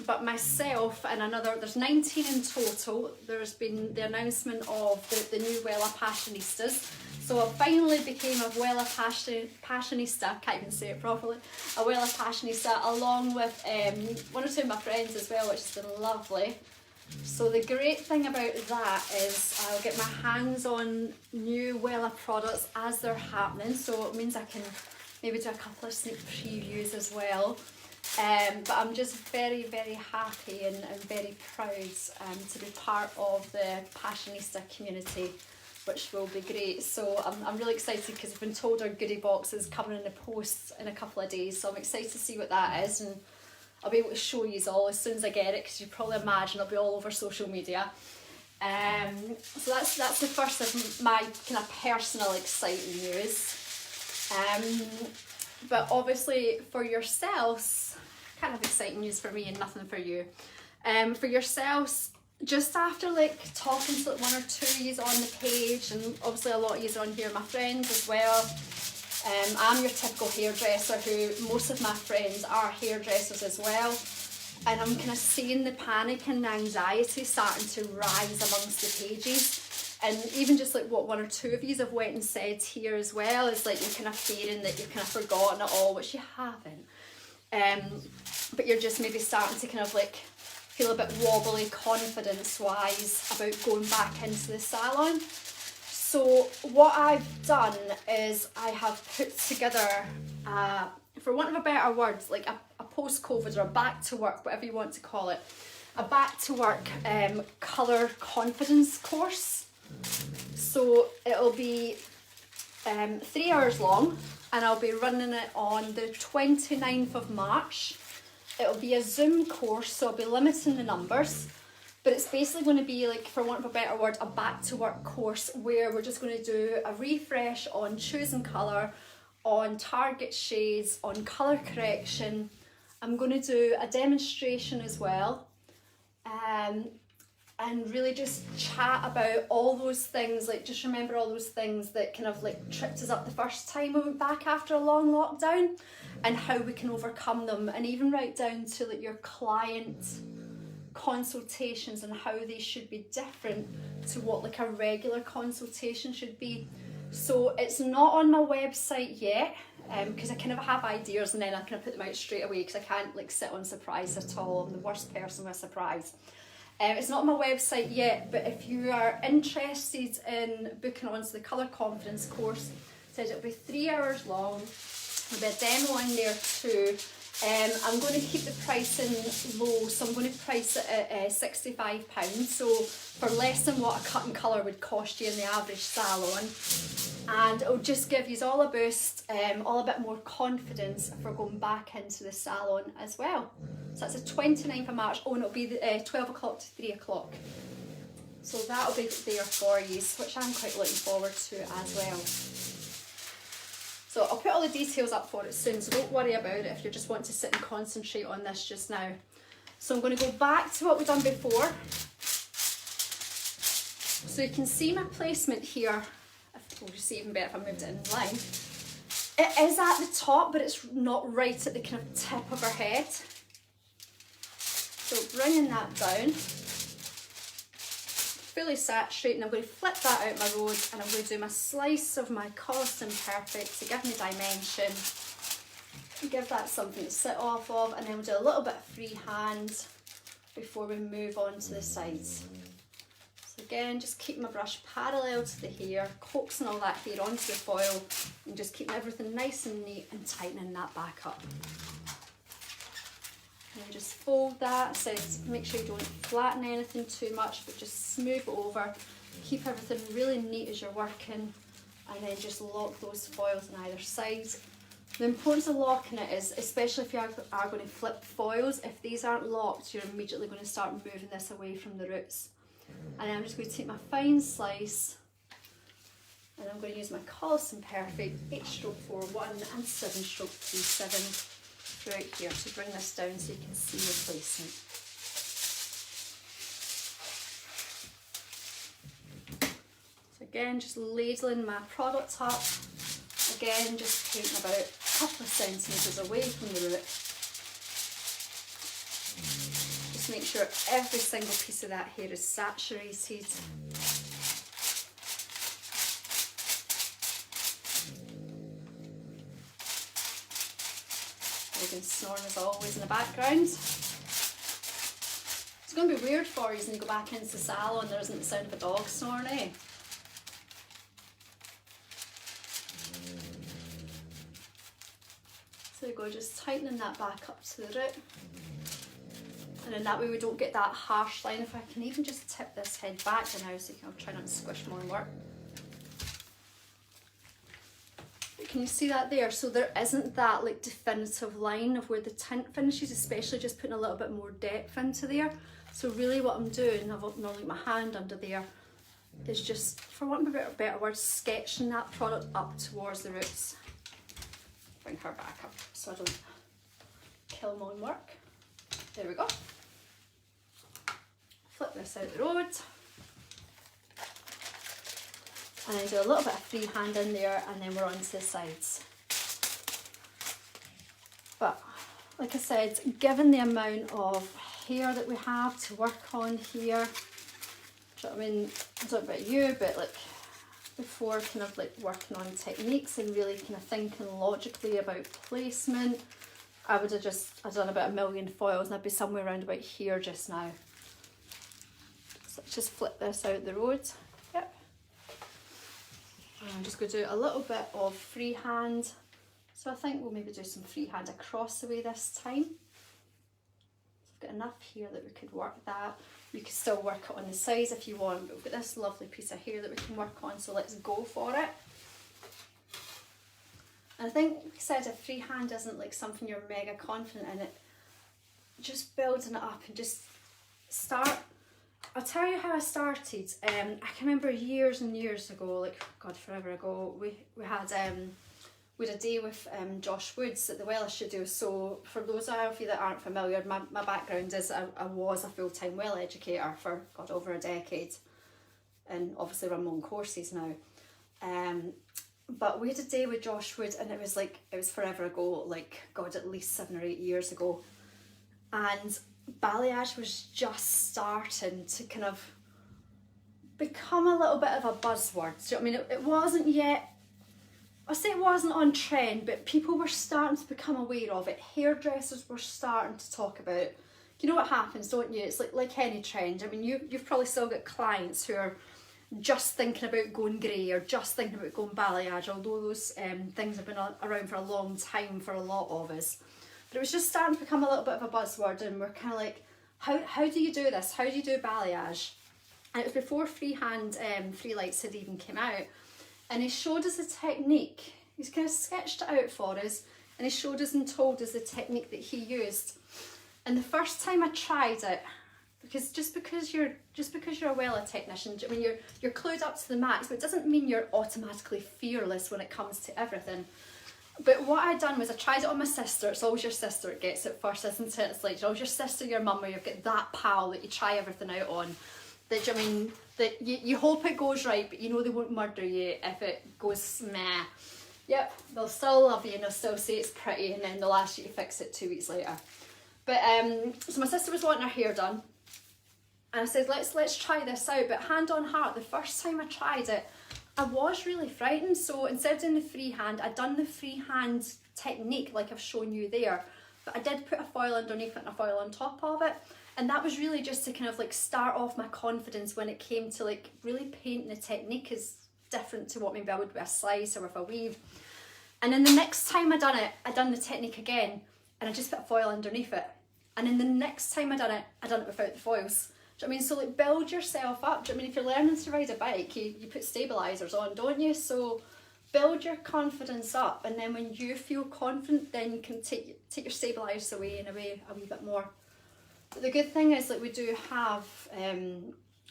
But myself and another, there's 19 in total. There's been the announcement of the new Wella Passionistas. So I finally became a Wella Passionista, can't even say it properly, a Wella Passionista, along with one or two of my friends as well, which has been lovely. So the great thing about that is I'll get my hands on new Wella products as they're happening, so it means I can maybe do a couple of sneak previews as well. But I'm just very, very happy and very proud to be part of the Passionista community, which will be great. So I'm really excited because I've been told our goodie box is coming in the post in a couple of days, so I'm excited to see what that is, and I'll be able to show you all as soon as I get it, because you probably imagine it'll be all over social media. So that's the first of my kind of personal exciting news. But obviously for yourselves, kind of exciting news for me and nothing for you. For yourselves, just after like talking to like one or two of you on the page, and obviously a lot of you on here, my friends as well. I'm your typical hairdresser, who most of my friends are hairdressers as well, and I'm kind of seeing the panic and the anxiety starting to rise amongst the pages. And even just like what one or two of you have went and said here as well, is like you're kind of fearing that you've kind of forgotten it all, which you haven't. But you're just maybe starting to kind of like feel a bit wobbly confidence wise about going back into the salon. So what I've done is I have put together, for want of a better word, like a post-COVID or a back to work, whatever you want to call it, a back to work colour confidence course. So it'll be 3 hours long, and I'll be running it on the 29th of March. It'll be a Zoom course, so I'll be limiting the numbers. But it's basically going to be like, for want of a better word, a back to work course where we're just going to do a refresh on choosing colour, on target shades, on colour correction. I'm going to do a demonstration as well, and really just chat about all those things, like just remember all those things that kind of like tripped us up the first time we went back after a long lockdown, and how we can overcome them, and even right down to like your client consultations and how they should be different to what like a regular consultation should be. So it's not on my website yet, because I kind of have ideas and then I kind of put them out straight away, because I can't like sit on surprise at all. I'm the worst person with surprise. It's not on my website yet, but if you are interested in booking onto the Colour Confidence course, it says it'll be 3 hours long. There'll be a demo in there too. I'm going to keep the pricing low, so I'm going to price it at £65. So for less than what a cut and colour would cost you in the average salon. And it'll just give you all a boost, all a bit more confidence for going back into the salon as well. So that's the 29th of March. Oh, and it'll be the, 12 o'clock to 3 o'clock. So that'll be there for you, which I'm quite looking forward to as well. So I'll put all the details up for it soon, so don't worry about it if you just want to sit and concentrate on this just now. So I'm going to go back to what we've done before. So you can see my placement here. We'll just see even better if I moved it in line. It is at the top, but it's not right at the kind of tip of her head. So bringing that down, fully saturating, I'm going to flip that out my road, and I'm going to do my slice of my Colours Imperfect to give me dimension, give that something to sit off of, and then we'll do a little bit of freehand before we move on to the sides. So again, just keeping my brush parallel to the hair, coaxing all that hair onto the foil, and just keeping everything nice and neat and tightening that back up. And just fold that, so make sure you don't flatten anything too much, but just smooth it over, keep everything really neat as you're working, and then just lock those foils on either side. The importance of locking it is, especially if you are going to flip foils, if these aren't locked, you're immediately going to start moving this away from the roots. And then I'm just going to take my fine slice, and I'm going to use my Colours Imperfect 8/41 and 7/37 throughout here to bring this down so you can see the placement. So again, just ladling my product up. Again, just painting about a couple of centimetres away from the root. Just make sure every single piece of that hair is saturated. Snoring as always in the background. It's going to be weird for you when you go back into the salon, there isn't the sound of a dog snoring, eh? So you go, just tightening that back up to the root. And then that way we don't get that harsh line. If I can even just tip this head back now so you can try not to squish more and work. Can you see that there? So there isn't that like definitive line of where the tint finishes, especially just putting a little bit more depth into there. So really what I'm doing, I've not like my hand under there, is just, for want of a better word, sketching that product up towards the roots. Bring her back up so I don't kill my own work. There we go. Flip this out the road. And then do a little bit of freehand in there, and then we're on to the sides. But like I said, given the amount of hair that we have to work on here, do you know what I mean? I don't know about you, but like before kind of like working on techniques and really kind of thinking logically about placement, I would have I've done about 1 million foils and I'd be somewhere around about here just now. So let's just flip this out the road. Yep. I'm just going to do a little bit of freehand. So I think we'll maybe do some freehand across the way this time. So I've got enough here that we could work that. You could still work it on the sides if you want, but we've got this lovely piece of hair that we can work on, so let's go for it. And I think, like I said, if freehand isn't like something you're mega confident in, it just building it up and just start. I'll tell you how I started. I can remember years and years ago, like God, forever ago, we we had a day with Josh Woods at the Weller Studio. So for those of you that aren't familiar, my background is I was a full-time well educator for, God, over a decade, and obviously run my own courses now. But we had a day with Josh Wood, and it was forever ago, like, God, at least 7 or 8 years ago. And balayage was just starting to kind of become a little bit of a buzzword. So, I mean, it wasn't yet, I say it wasn't on trend, but people were starting to become aware of it. Hairdressers were starting to talk about it. You know what happens, don't you? It's like any trend. I mean, you've probably still got clients who are just thinking about going grey or just thinking about going balayage, although those things have been around for a long time for a lot of us. But it was just starting to become a little bit of a buzzword, and we're kind of like, how do you do this? How do you do balayage? And it was before Freehand Free Lights had even come out, and he showed us a technique. He's kind of sketched it out for us, and he showed us and told us the technique that he used. And the first time I tried it, because just because you're a Weller technician, I mean, you're clued up to the max, but it doesn't mean you're automatically fearless when it comes to everything. But what I'd done was I tried it on my sister. It's always your sister that gets it first, isn't it? It's like, it's always your sister, your mum, where you've got that pal that you try everything out on. That, I mean, that you hope it goes right, but you know they won't murder you if it goes meh. Yep, they'll still love you and they'll still say it's pretty, and then they'll ask you to fix it 2 weeks later. But so my sister was wanting her hair done, and I said, let's try this out. But hand on heart, the first time I tried it, I was really frightened. So instead of doing the freehand, I'd done the freehand technique like I've shown you there, but I did put a foil underneath it and a foil on top of it. And that was really just to kind of like start off my confidence when it came to like really painting. The technique is different to what maybe I would with a slice or with a weave. And then the next time I done the technique again, and I just put a foil underneath it. And then the next time I done it without the foils. Do you know what I mean? So like, build yourself up. Do you know what I mean? If you're learning to ride a bike, you put stabilizers on, don't you? So build your confidence up, and then when you feel confident, then you can take your stabilizers away and away a wee bit more. But the good thing is that we do have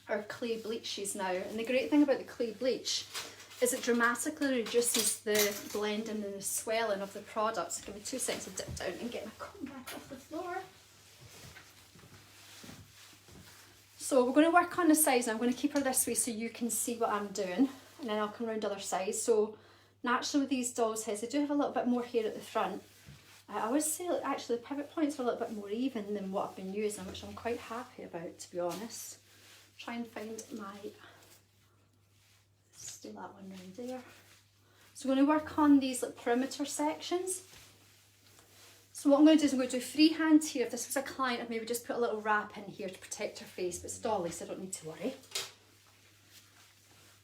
our clay bleaches now, and the great thing about the clay bleach is it dramatically reduces the blending and the swelling of the product. Give me 2 seconds to dip down and get my comb back off the floor. So we're going to work on the sides, and I'm going to keep her this way so you can see what I'm doing, and then I'll come around the other side. So naturally with these doll's heads, they do have a little bit more hair at the front. I would say actually the pivot points are a little bit more even than what I've been using, which I'm quite happy about, to be honest. Try and find my, let's do that one round there. So we're going to work on these like perimeter sections. So what I'm going to do is I'm going to do freehand here. If this was a client, I'd maybe just put a little wrap in here to protect her face, but it's dolly, so I don't need to worry.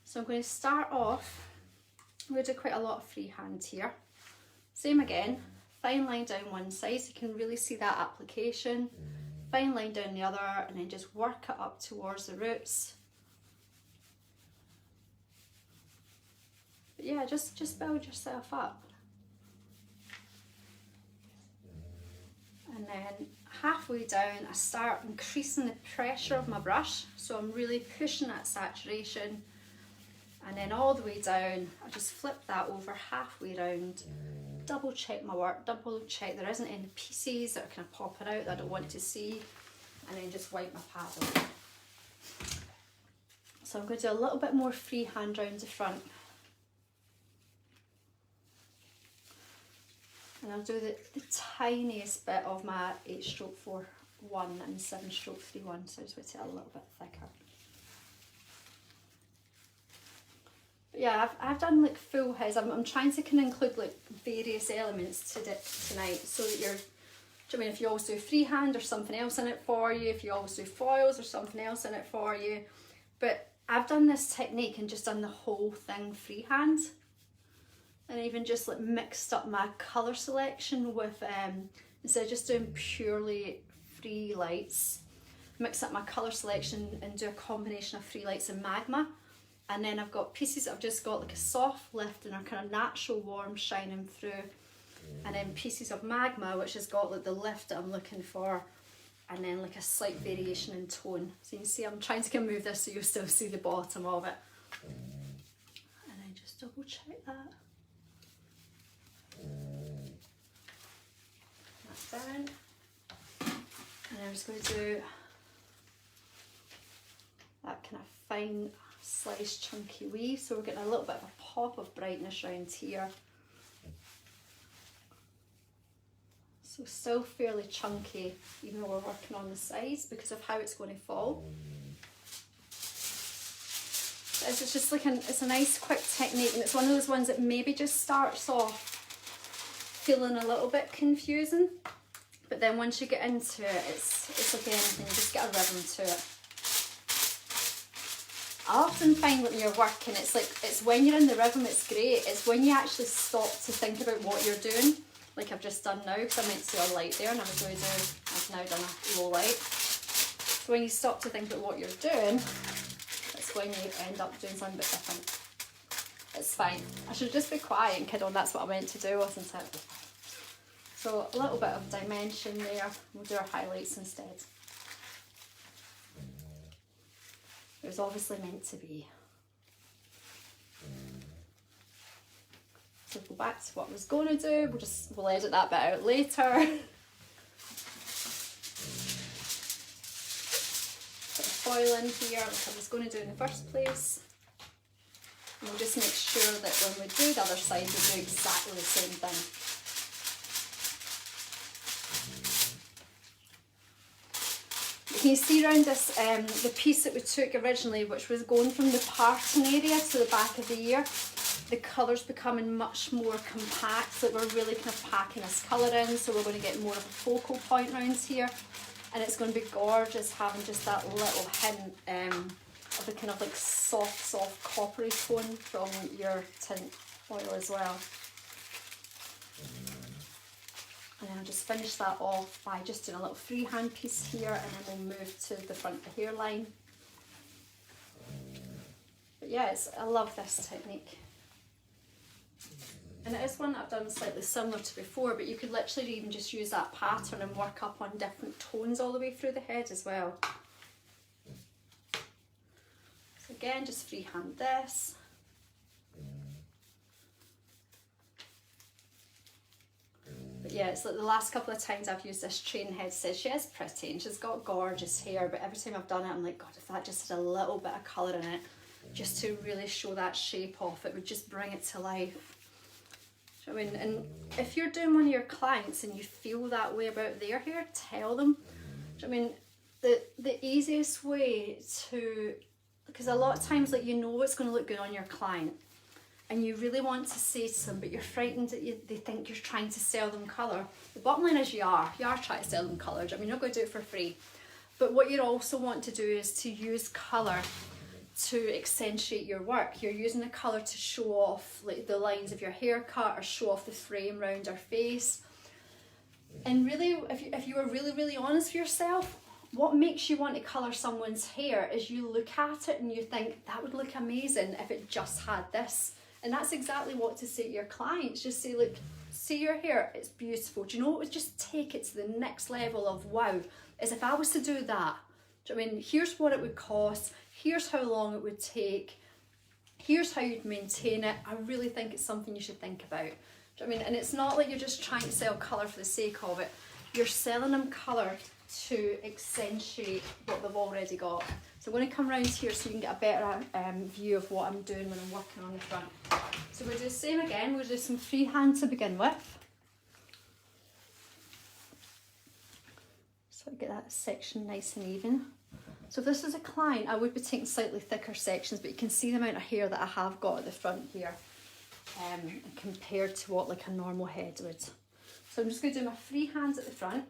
So I'm going to start off, I'm going to do quite a lot of freehand here. Same again, fine line down one side so you can really see that application. Fine line down the other, and then just work it up towards the roots. But yeah, just build yourself up. And then halfway down, I start increasing the pressure of my brush. So I'm really pushing that saturation. And then all the way down, I just flip that over halfway around. Double check my work, double check there isn't any pieces that are kind of popping out that I don't want to see. And then just wipe my pad off. So I'm going to do a little bit more freehand round the front. And I'll do the tiniest bit of my 8/4-1 and 7/3-1, so I just want it a little bit thicker. But yeah, I've done like full heads. I'm trying to kind of include like various elements tonight, so that you're, I mean, if you always do freehand, there's something else in it for you. If you always do foils, there's something else in it for you. But I've done this technique and just done the whole thing freehand. And even just like mixed up my colour selection with, instead of just doing purely free lights, mix up my colour selection and do a combination of free lights and magma. And then I've got pieces that I've just got like a soft lift and a kind of natural warm shining through. And then pieces of magma, which has got like the lift that I'm looking for. And then like a slight variation in tone. So you can see I'm trying to kind of move this so you'll still see the bottom of it. And then just double check that. I'm just going to do that kind of fine sliced chunky weave, so we're getting a little bit of a pop of brightness around here. So still fairly chunky, even though we're working on the sides because of how it's going to fall. It's just like it's a nice quick technique, and it's one of those ones that maybe just starts off feeling a little bit confusing, but then once you get into it, it's like anything, you just get a rhythm to it. I often find when you're working, it's when you're in the rhythm, it's great. It's when you actually stop to think about what you're doing, like I've just done now, because I meant to do a light there, and I've now done a low light. So when you stop to think about what you're doing, that's when you end up doing something a bit different. It's fine. I should just be quiet and kid on, that's what I meant to do, wasn't it? So a little bit of dimension there. We'll do our highlights instead. It was obviously meant to be. So go back to what I was going to do. We'll edit that bit out later. Put a foil in here, like I was going to do in the first place. And we'll just make sure that when we do the other side, we do exactly the same thing. You can see around this, the piece that we took originally, which was going from the parting area to the back of the ear, the colour's becoming much more compact, so we're really kind of packing this colour in, so we're going to get more of a focal point around here, and it's going to be gorgeous having just that little hint of the kind of like soft coppery tone from your tint oil as well. And then I'll just finish that off by just doing a little freehand piece here, and then we'll move to the front of the hairline. But yeah, I love this technique. And it is one that I've done slightly similar to before, but you could literally even just use that pattern and work up on different tones all the way through the head as well. So again, just freehand this. But yeah, it's like the last couple of times I've used this train headset, she is pretty and she's got gorgeous hair, but every time I've done it, I'm like, God, if that just had a little bit of colour in it, just to really show that shape off, it would just bring it to life. Do you know what I mean? And if you're doing one of your clients and you feel that way about their hair, tell them. Do you know what I mean? The easiest way to, because a lot of times, like, you know it's going to look good on your client, and you really want to say to them, but you're frightened that they think you're trying to sell them colour. The bottom line is you are trying to sell them colour. I mean, you're not going to do it for free. But what you also want to do is to use colour to accentuate your work. You're using the colour to show off like the lines of your haircut, or show off the frame around our face. And really, if you were really honest with yourself, what makes you want to colour someone's hair is you look at it and you think, that would look amazing if it just had this. And that's exactly what to say to your clients. Just say, look, see your hair, it's beautiful. Do you know what would just take it to the next level of wow? Is if I was to do that. Do you know what I mean? Here's what it would cost. Here's how long it would take. Here's how you'd maintain it. I really think it's something you should think about. Do you know what I mean? And it's not like you're just trying to sell colour for the sake of it. You're selling them colour to accentuate what they've already got. So I'm going to come around here so you can get a better view of what I'm doing when I'm working on the front. So we'll do the same again. We'll do some freehand to begin with. So I get that section nice and even. So if this is a client, I would be taking slightly thicker sections, but you can see the amount of hair that I have got at the front here compared to what like a normal head would. So I'm just going to do my free hands at the front.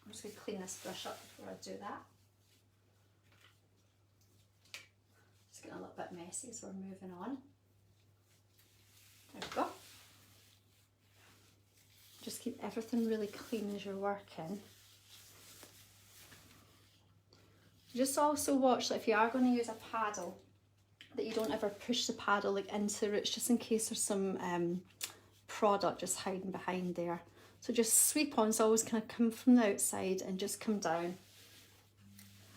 I'm just going to clean this brush up before I do that. Just getting a little bit messy as we're moving on. There we go. Just keep everything really clean as you're working. Just also watch that if you are going to use a paddle, that you don't ever push the paddle like into the roots, just in case there's some product just hiding behind there. So just sweep on, so always kind of come from the outside and just come down.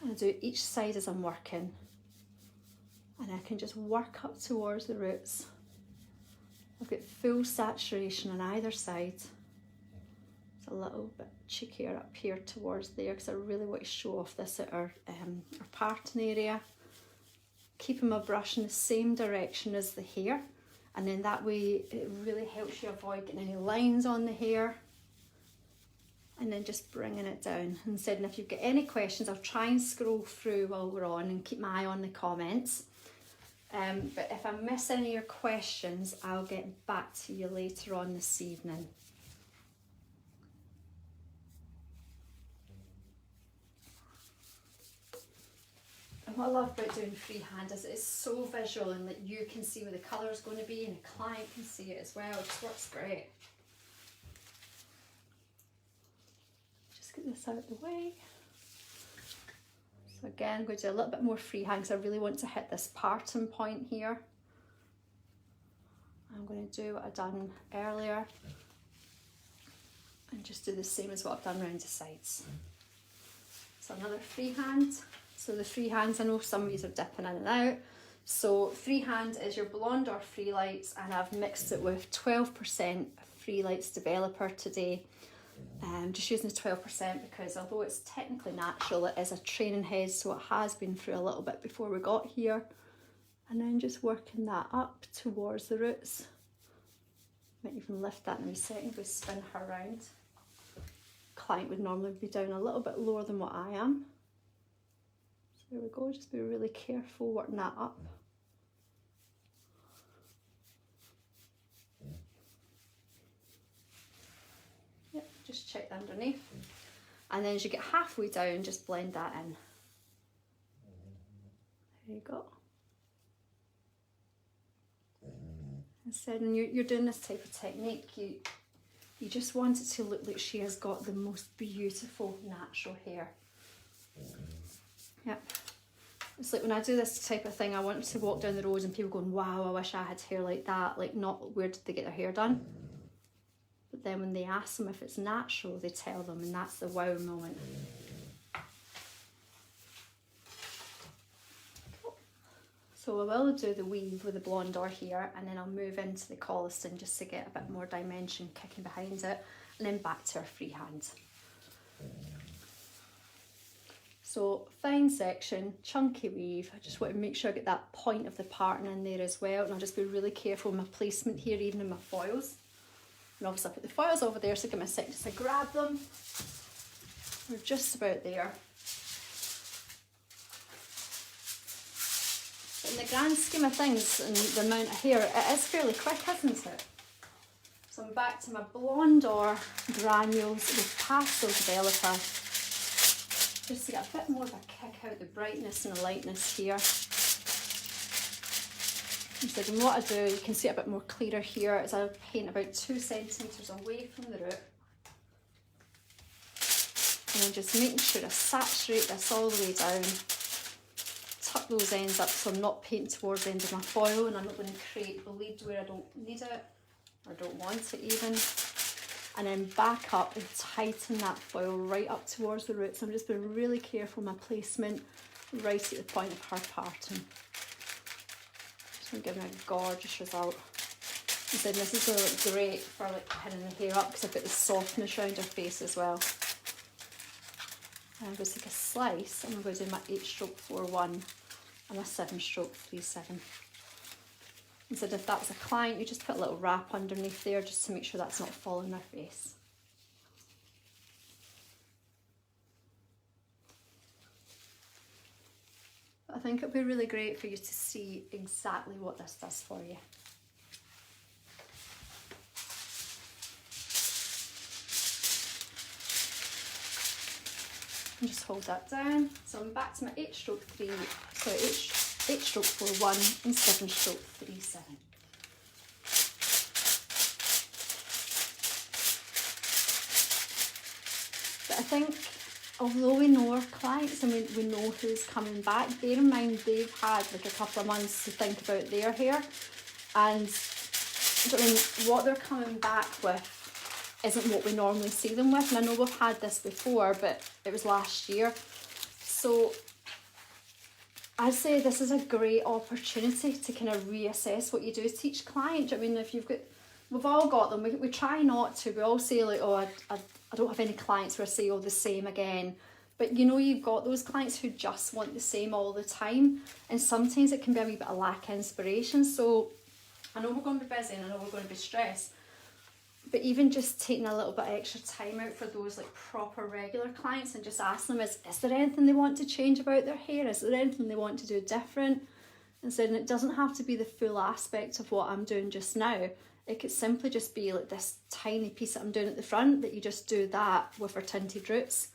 And I do each side as I'm working. And I can just work up towards the roots. I've got full saturation on either side. It's a a little bit cheekier up here towards there because I really want to show off this at our parting area. Keeping my brush in the same direction as the hair, and then that way it really helps you avoid getting any lines on the hair. And then just bringing it down. And said, and if you've got any questions, I'll try and scroll through while we're on and keep my eye on the comments. But if I miss any of your questions, I'll get back to you later on this evening. And what I love about doing freehand is it's so visual and that you can see where the colour is going to be and the client can see it as well. It just works great. Just get this out of the way. So again, I'm going to do a little bit more freehand because I really want to hit this parting point here. I'm going to do what I've done earlier and just do the same as what I've done around the sides. So another freehand. So the freehands, I know some of these are dipping in and out. So freehand is your blonde or free lights, and I've mixed it with 12% free lights developer today. Just using the 12% because although it's technically natural, it is a training head, so it has been through a little bit before we got here. And then just working that up towards the roots. Might even lift that in a second, we spin her around. Client would normally be down a little bit lower than what I am. So there we go, just be really careful working that up. Yep, just check the underneath. And then as you get halfway down, just blend that in. There you go. I said, and you're doing this type of technique, you just want it to look like she has got the most beautiful natural hair. Yep. It's like when I do this type of thing, I want to walk down the road and people going, wow, I wish I had hair like that. Like, not where did they get their hair done? But then when they ask them if it's natural, they tell them, and that's the wow moment. So I will do the weave with the blonde or here, and then I'll move into the colliston just to get a bit more dimension kicking behind it, and then back to our freehand. So fine section, chunky weave. I just want to make sure I get that point of the parting in there as well, and I'll just be really careful with my placement here, even in my foils. And obviously I put the foils over there, so give me a second just to grab them. We're just about there. But in the grand scheme of things and the amount of hair, it is fairly quick, isn't it? So I'm back to my blonde or granules with pastel developer, just to get a bit more of a kick out the brightness and the lightness here. So then what I do, you can see it a bit more clearer here, is I paint about 2 centimetres away from the root. And then just making sure I saturate this all the way down. Tuck those ends up so I'm not painting towards the end of my foil, and I'm not going to create bleed where I don't need it or don't want it even. And then back up and tighten that foil right up towards the roots. I'm just being really careful with my placement right at the point of her parting. Just going to give me a gorgeous result. And then this is going to look great for like pinning the hair up because I've got the softness around her face as well. And I'm going to take a slice and I'm going to do my 8-stroke 4-1 and my 7-stroke 3-7. And so if that was a client, you just put a little wrap underneath there just to make sure that's not falling in their face. But I think it'll be really great for you to see exactly what this does for you. And just hold that down. So I'm back to my 8-stroke 4-1 and 7-stroke 3-7. But I think, although we know our clients and we know who's coming back, bear in mind they've had like a couple of months to think about their hair, and I mean, what they're coming back with isn't what we normally see them with. And I know we've had this before, but it was last year. So I'd say this is a great opportunity to kind of reassess what you do to each client. I mean, if you've got we've all got them. We try not to. We all say like, oh, I don't have any clients where I say, oh, the same again. But you know, you've got those clients who just want the same all the time. And sometimes it can be a wee bit of lack of inspiration. So I know we're going to be busy and I know we're going to be stressed. But even just taking a little bit of extra time out for those like proper regular clients and just asking them, is there anything they want to change about their hair? Is there anything they want to do different? And saying it doesn't have to be the full aspect of what I'm doing just now. It could simply just be like this tiny piece that I'm doing at the front, that you just do that with our tinted roots.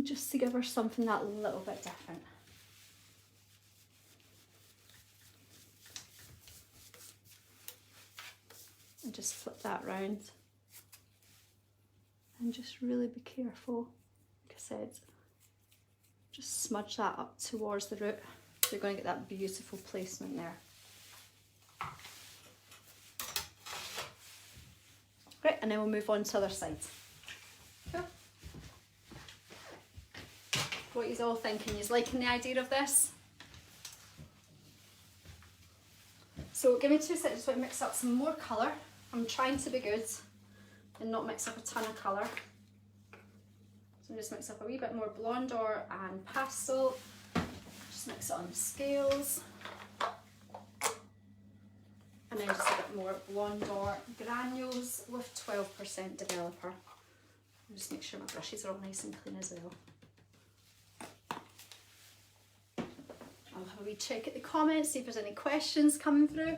Just to give her something that little bit different. And just flip that round. And just really be careful. Like I said, just smudge that up towards the root. So you're going to get that beautiful placement there. Great, and then we'll move on to the other side. Cool. What are you all thinking? You liking the idea of this? So give me 2 seconds so I mix up some more colour. I'm trying to be good and not mix up a ton of colour. So just mix up a wee bit more blonde or and pastel. Just mix it on the scales. And then just a bit more blonde or granules with 12% developer. And just make sure my brushes are all nice and clean as well. I'll have a wee check at the comments, see if there's any questions coming through.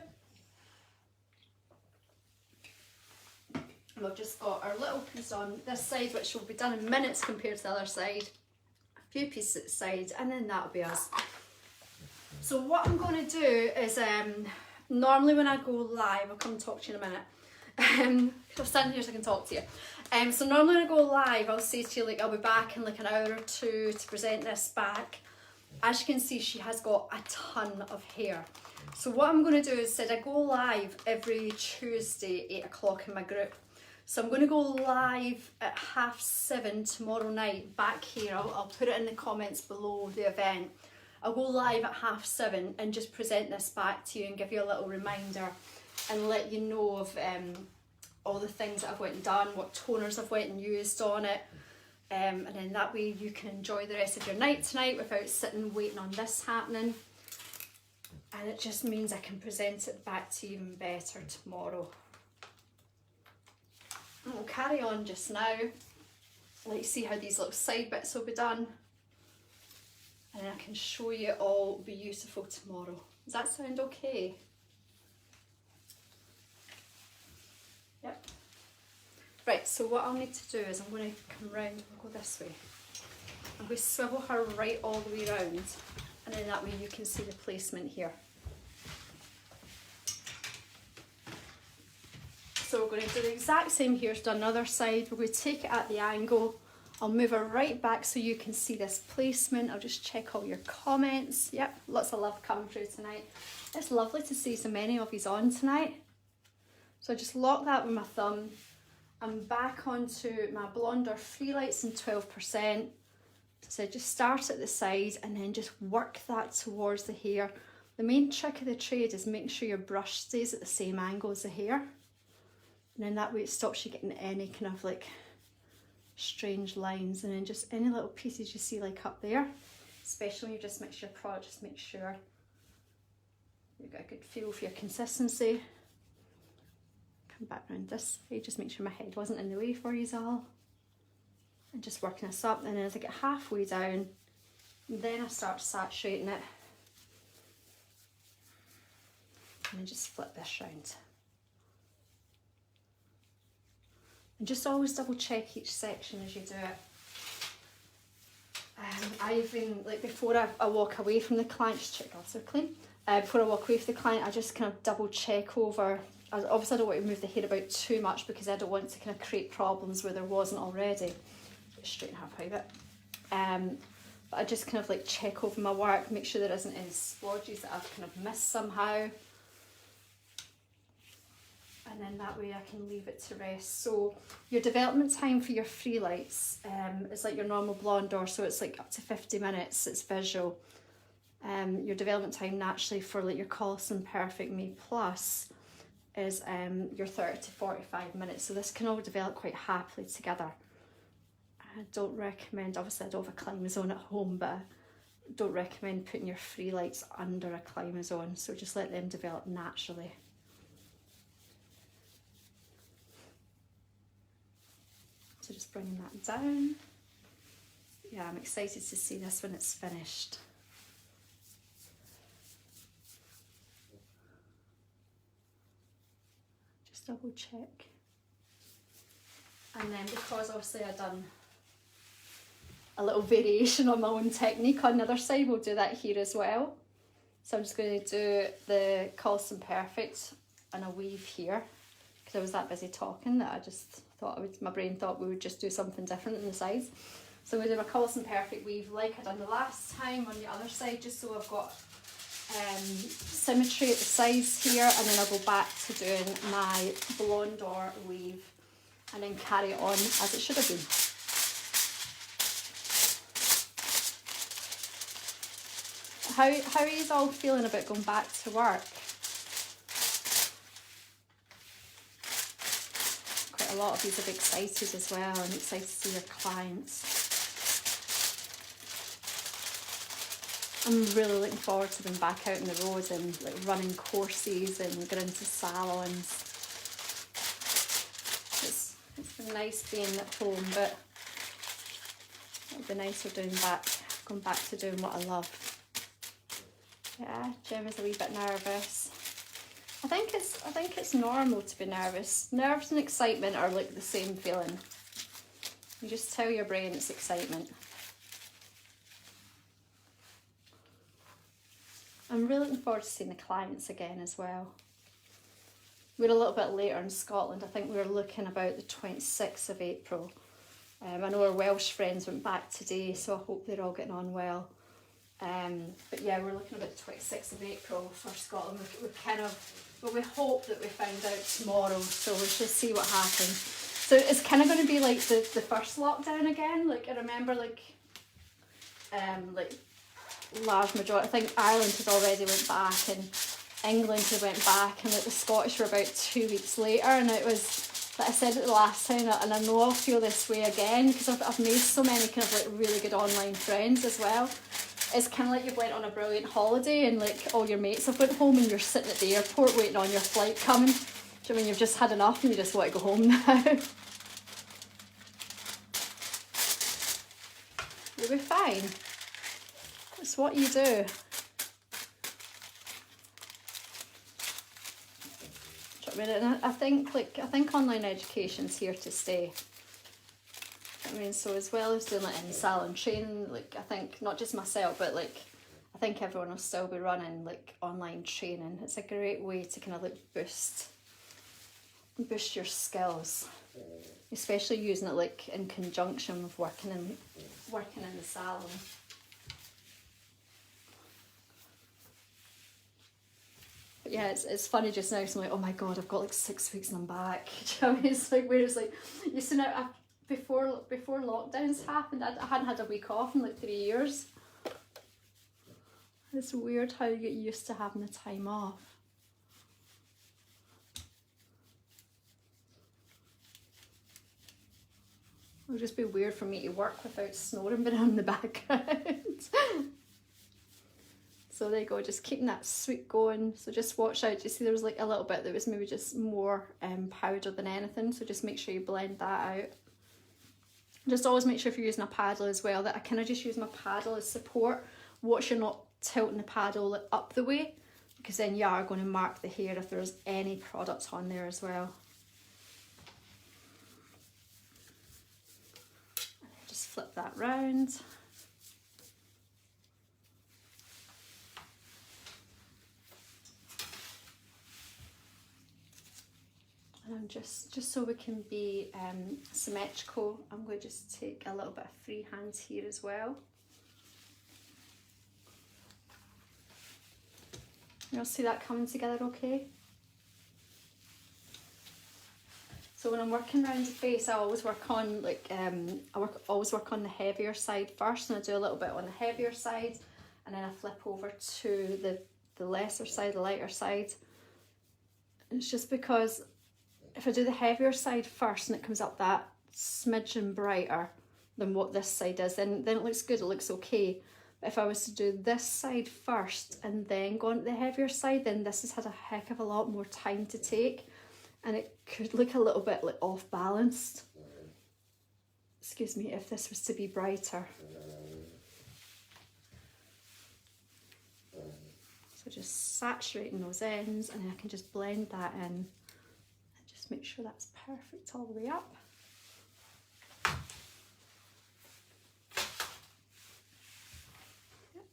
And we've just got our little piece on this side, which will be done in minutes compared to the other side. A few pieces at the side, and then that'll be us. So what I'm going to do is, normally when I go live, I'll come and talk to you in a minute. I'm standing here so I can talk to you. So normally when I go live, I'll say to you, like, I'll be back in like an hour or two to present this back. As you can see, she has got a ton of hair. So what I'm going to do is I go live every Tuesday, 8 o'clock in my group. So I'm going to go live at 7:30 tomorrow night back here. I'll put it in the comments below the event. I'll go live at 7:30 and just present this back to you and give you a little reminder and let you know of all the things that I've went and done, what toners I've went and used on it. And then that way you can enjoy the rest of your night tonight without sitting waiting on this happening. And it just means I can present it back to you even better tomorrow. And we'll carry on just now. Let's see how these little side bits will be done. And I can show you all beautiful tomorrow. Does that sound okay? Yep. Right, so what I'll need to do is I'm going to come round, we'll go this way. I'm going to swivel her right all the way around, and then that way you can see the placement here. So we're going to do the exact same here to another side. We're going to take it at the angle. I'll move her right back so you can see this placement. I'll just check all your comments. Yep, lots of love coming through tonight. It's lovely to see so many of you on tonight. So I just lock that with my thumb. I'm back onto my blonder Freelights and 12%. So just start at the side and then just work that towards the hair. The main trick of the trade is making sure your brush stays at the same angle as the hair. And then that way it stops you getting any kind of like strange lines, and then just any little pieces you see like up there, especially when you just mix your product, just make sure you've got a good feel for your consistency. Come back around this side, just make sure my head wasn't in the way for you all. And just working this up, and then as I get halfway down, then I start saturating it. And then just flip this round. And just always double check each section as you do it. I even, like before I walk away from the client, just check gloves are clean. Before I walk away from the client, I just kind of double check over. Obviously I don't want to move the hair about too much because I don't want to kind of create problems where there wasn't already. Straighten her up a bit. But I just kind of like check over my work, make sure there isn't any splodges that I've kind of missed somehow. And then that way I can leave it to rest. So your development time for your Freelights is like your normal blonder, so it's like up to 50 minutes, it's visual. Your development time naturally for like your Collison Perfect Me Plus is your 30 to 45 minutes. So this can all develop quite happily together. I don't recommend, obviously I don't have a climazone at home, but I don't recommend putting your free lights under a climazone. So just let them develop naturally. So just bringing that down. Yeah, I'm excited to see this when it's finished. Just double check. And then because obviously I've done a little variation on my own technique on the other side, we'll do that here as well. So I'm just going to do the Colson Perfect and a weave here, because I was that busy talking that I just thought my brain thought we would just do something different on the sides. So we do my Colson Perfect weave like I done the last time on the other side, just so I've got symmetry at the sides here, and then I'll go back to doing my blonde or weave and then carry it on as it should have been. How are you all feeling about going back to work? Quite a lot of you are excited as well, and excited to see your clients. I'm really looking forward to them back out on the road and like running courses and going into salons. It's been nice being at home, but it'll be nicer going back to doing what I love. Yeah, Gemma's a wee bit nervous. I think it's normal to be nervous. Nerves and excitement are like the same feeling. You just tell your brain it's excitement. I'm really looking forward to seeing the clients again as well. We're a little bit later in Scotland. I think we were looking about the 26th of April. I know our Welsh friends went back today, so I hope they're all getting on well. But yeah, we're looking about the 26th of April for Scotland. We hope that we find out tomorrow, so we'll just see what happens. So it's kind of going to be like the first lockdown again. Like I remember like large majority, I think Ireland had already went back and England had went back, and like the Scottish were about 2 weeks later, and it was, like I said it the last time, and I know I'll feel this way again because I've made so many kind of like really good online friends as well. It's kind of like you went on a brilliant holiday and like all your mates have went home and you're sitting at the airport waiting on your flight coming. Do you know what I mean? You've just had enough and you just want to go home now. You'll be fine. It's what you do. Do you know what I mean? And I think online education's here to stay. I mean, so as well as doing like in salon training, like I think not just myself, but like I think everyone will still be running like online training. It's a great way to kind of like boost your skills, especially using it like in conjunction with working in the salon. But yeah, it's funny just now. So I'm like, oh my god, I've got like 6 weeks and I'm back. Do you know what I mean? It's like where it's like you see now. Before lockdowns happened, I hadn't had a week off in like 3 years. It's weird how you get used to having the time off. It would just be weird for me to work without snoring being on the background. So there you go, just keeping that sweep going. So just watch out. You see there was like a little bit that was maybe just more powder than anything. So just make sure you blend that out. Just always make sure if you're using a paddle as well that I kind of just use my paddle as support. Watch you're not tilting the paddle up the way, because then you are going to mark the hair if there's any product on there as well. Just flip that round. And just so we can be symmetrical, I'm going to just take a little bit of freehand here as well. You'll see that coming together okay? So when I'm working around the face, I always work on like always work on the heavier side first, and I do a little bit on the heavier side, and then I flip over to the lesser side, the lighter side. It's just because if I do the heavier side first and it comes up that smidgen brighter than what this side is, then it looks good, it looks okay. But if I was to do this side first and then go on to the heavier side, then this has had a heck of a lot more time to take, and it could look a little bit like off balanced. Excuse me, if this was to be brighter. So just saturating those ends, and then I can just blend that in and just make sure that's perfect all the way up. Yep.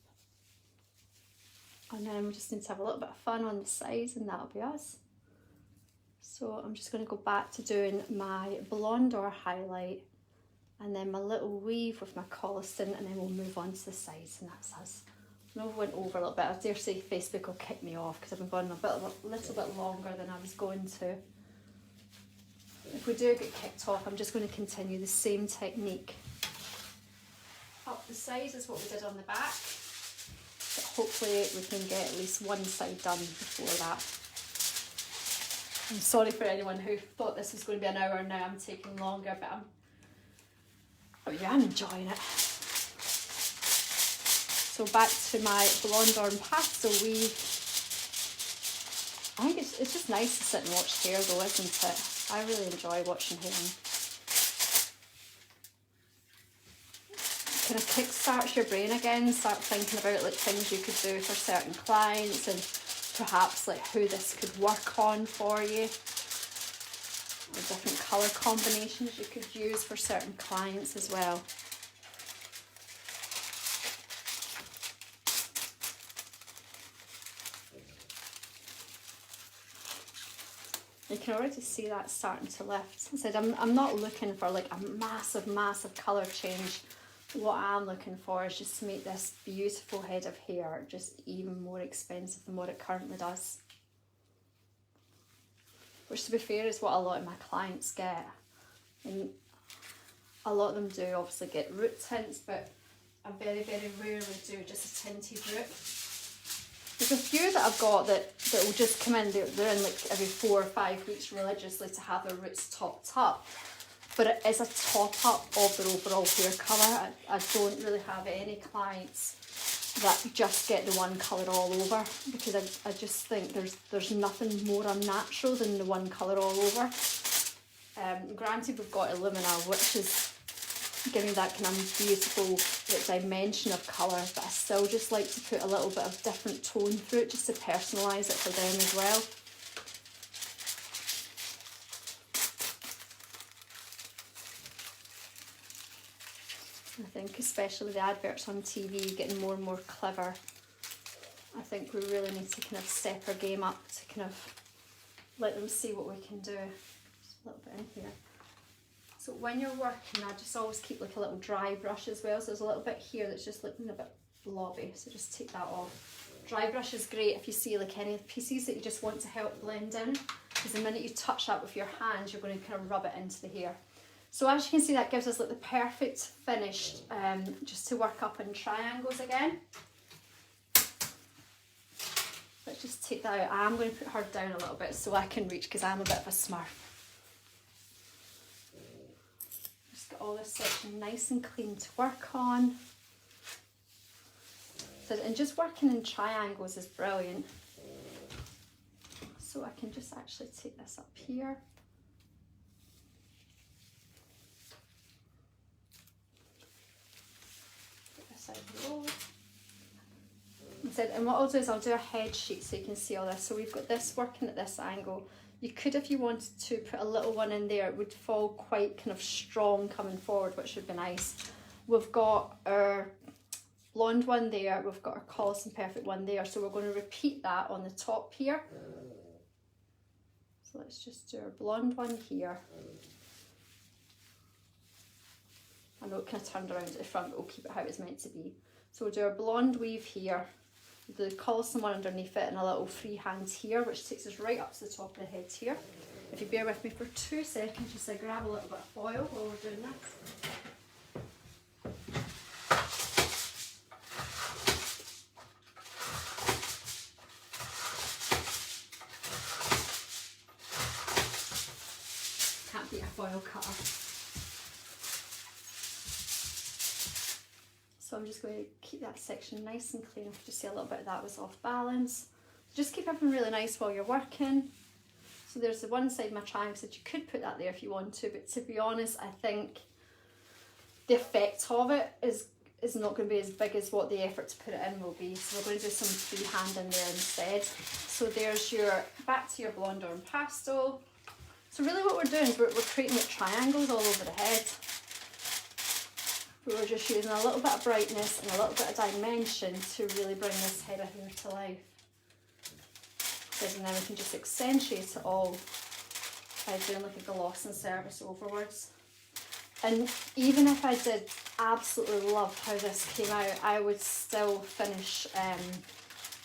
And then we just need to have a little bit of fun on the sides, and that'll be us. So I'm just going to go back to doing my blonde or highlight, and then my little weave with my colistin, and then we'll move on to the sides, and that's us. I know I went over a little bit. I dare say Facebook will kick me off because I've been going a little bit longer than I was going to. If we do get kicked off, I'm just going to continue the same technique up the sides as what we did on the back. But hopefully we can get at least one side done before that. I'm sorry for anyone who thought this was going to be an hour now. I'm taking longer, but I'm enjoying it. So back to my blonde or pastel weave. I think it's just nice to sit and watch hair though, isn't it? I really enjoy watching hair. Kind of kickstarts your brain again, start thinking about like things you could do for certain clients, and perhaps like who this could work on for you, or different colour combinations you could use for certain clients as well. You can already see that starting to lift. I said I'm not looking for like a massive colour change. What I'm looking for is just to make this beautiful head of hair just even more expensive than what it currently does. Which, to be fair, is what a lot of my clients get. And a lot of them do obviously get root tints, but I very rarely do just a tinted root. There's a few that I've got that will just come in, they're in like every 4 or 5 weeks religiously to have their roots topped up. But it is a top up of their overall hair colour. I don't really have any clients that just get the one colour all over, because I just think there's nothing more unnatural than the one colour all over. Granted, we've got Illumina, which is giving that kind of beautiful dimension of colour, but I still just like to put a little bit of different tone through it just to personalise it for them as well. I think especially the adverts on TV getting more and more clever. I think we really need to kind of step our game up to kind of let them see what we can do. Just a little bit in here. So when you're working, I just always keep like a little dry brush as well. So there's a little bit here that's just looking a bit blobby. So just take that off. Dry brush is great if you see like any pieces that you just want to help blend in, because the minute you touch that with your hands, you're going to kind of rub it into the hair. So as you can see, that gives us like the perfect finish just to work up in triangles again. Let's just take that out. I'm going to put her down a little bit so I can reach, because I'm a bit of a smurf. Just get all this section nice and clean to work on. So, and just working in triangles is brilliant. So I can just actually take this up here. And what I'll do is I'll do a head sheet so you can see all this. So we've got this working at this angle. You could, if you wanted to, put a little one in there. It would fall quite kind of strong coming forward, which would be nice. We've got our blonde one there. We've got our Collison Perfect one there. So we're going to repeat that on the top here. So let's just do our blonde one here. I know it kind of turned around at the front, but we'll keep it how it's meant to be. So we'll do our blonde weave here, the Collison one underneath it, and a little freehand here, which takes us right up to the top of the head here. If you bear with me for 2 seconds, just grab a little bit of foil while we're doing this. cutter. So I'm just going to keep that section nice and clean. I could just see a little bit of that was off balance. Just keep everything really nice while you're working. So there's the one side of my triangle, so you could put that there if you want to, but to be honest, I think the effect of it is not going to be as big as what the effort to put it in will be. So we're going to do some freehand in there instead. So there's your, back to your blonde or pastel. So really what we're doing is we're creating like triangles all over the head. We're just using a little bit of brightness and a little bit of dimension to really bring this head of hair to life. And then we can just accentuate it all by doing like a gloss and service overwards. And even if I did absolutely love how this came out, I would still finish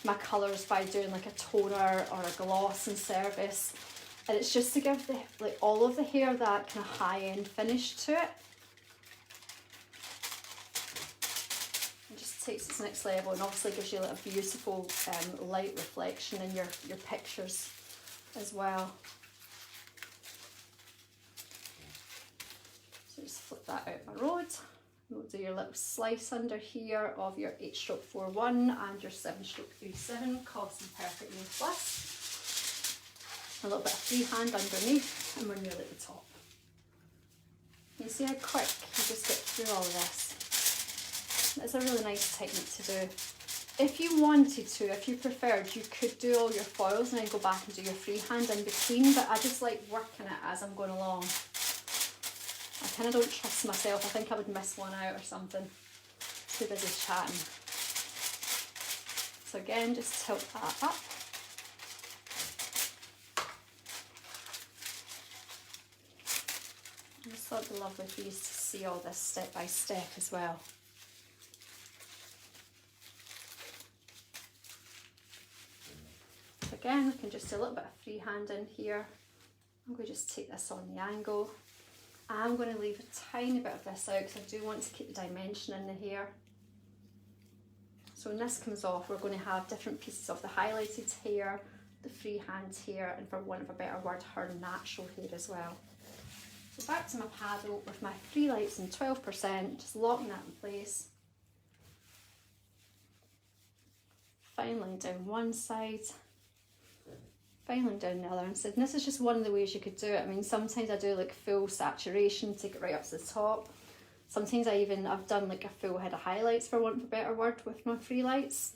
my colours by doing like a toner or a gloss and service. And it's just to give the, like, all of the hair that kind of high-end finish to it. It just takes it to the next level and obviously gives you a beautiful light reflection in your pictures as well. So just flip that out my road. We'll do your little slice under here of your 8-stroke 4-1 and your 7-stroke 3-7, costing perfect nail plus. A little bit of freehand underneath, and we're nearly at the top. You see how quick you just get through all of this. It's a really nice technique to do. If you wanted to, if you preferred, you could do all your foils and then go back and do your freehand in between, but I just like working it as I'm going along. I kind of don't trust myself. I think I would miss one out or something. Too busy chatting. So again, just tilt that up. I just thought it'd be lovely for you to see all this step by step as well. So again, we can just do a little bit of freehand in here. I'm going to just take this on the angle. I'm going to leave a tiny bit of this out because I do want to keep the dimension in the hair. So when this comes off, we're going to have different pieces of the highlighted hair, the freehand hair, and for want of a better word, her natural hair as well. So back to my paddle with my free lights and 12%, just locking that in place. Filing down one side, filing down the other. And this is just one of the ways you could do it. I mean, sometimes I do like full saturation, take it right up to the top. Sometimes I've done like a full head of highlights for want of a better word with my free lights,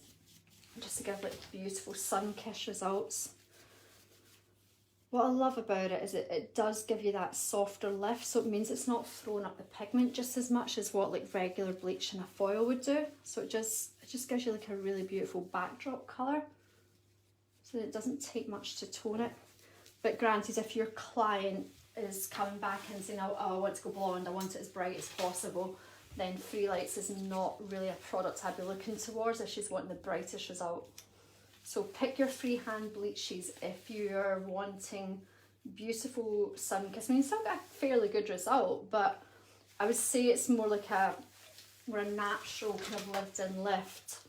just to give like beautiful sun-kissed results. What I love about it is it does give you that softer lift, so it means it's not throwing up the pigment just as much as what like regular bleach in a foil would do. So it just gives you like a really beautiful backdrop colour, so it doesn't take much to tone it. But granted, if your client is coming back and saying, oh, I want to go blonde, I want it as bright as possible, then free lights is not really a product I'd be looking towards if she's wanting the brightest result. So pick your freehand bleaches if you're wanting beautiful sun kiss. I mean, still got a fairly good result, but I would say it's more like a natural kind of lived in lift.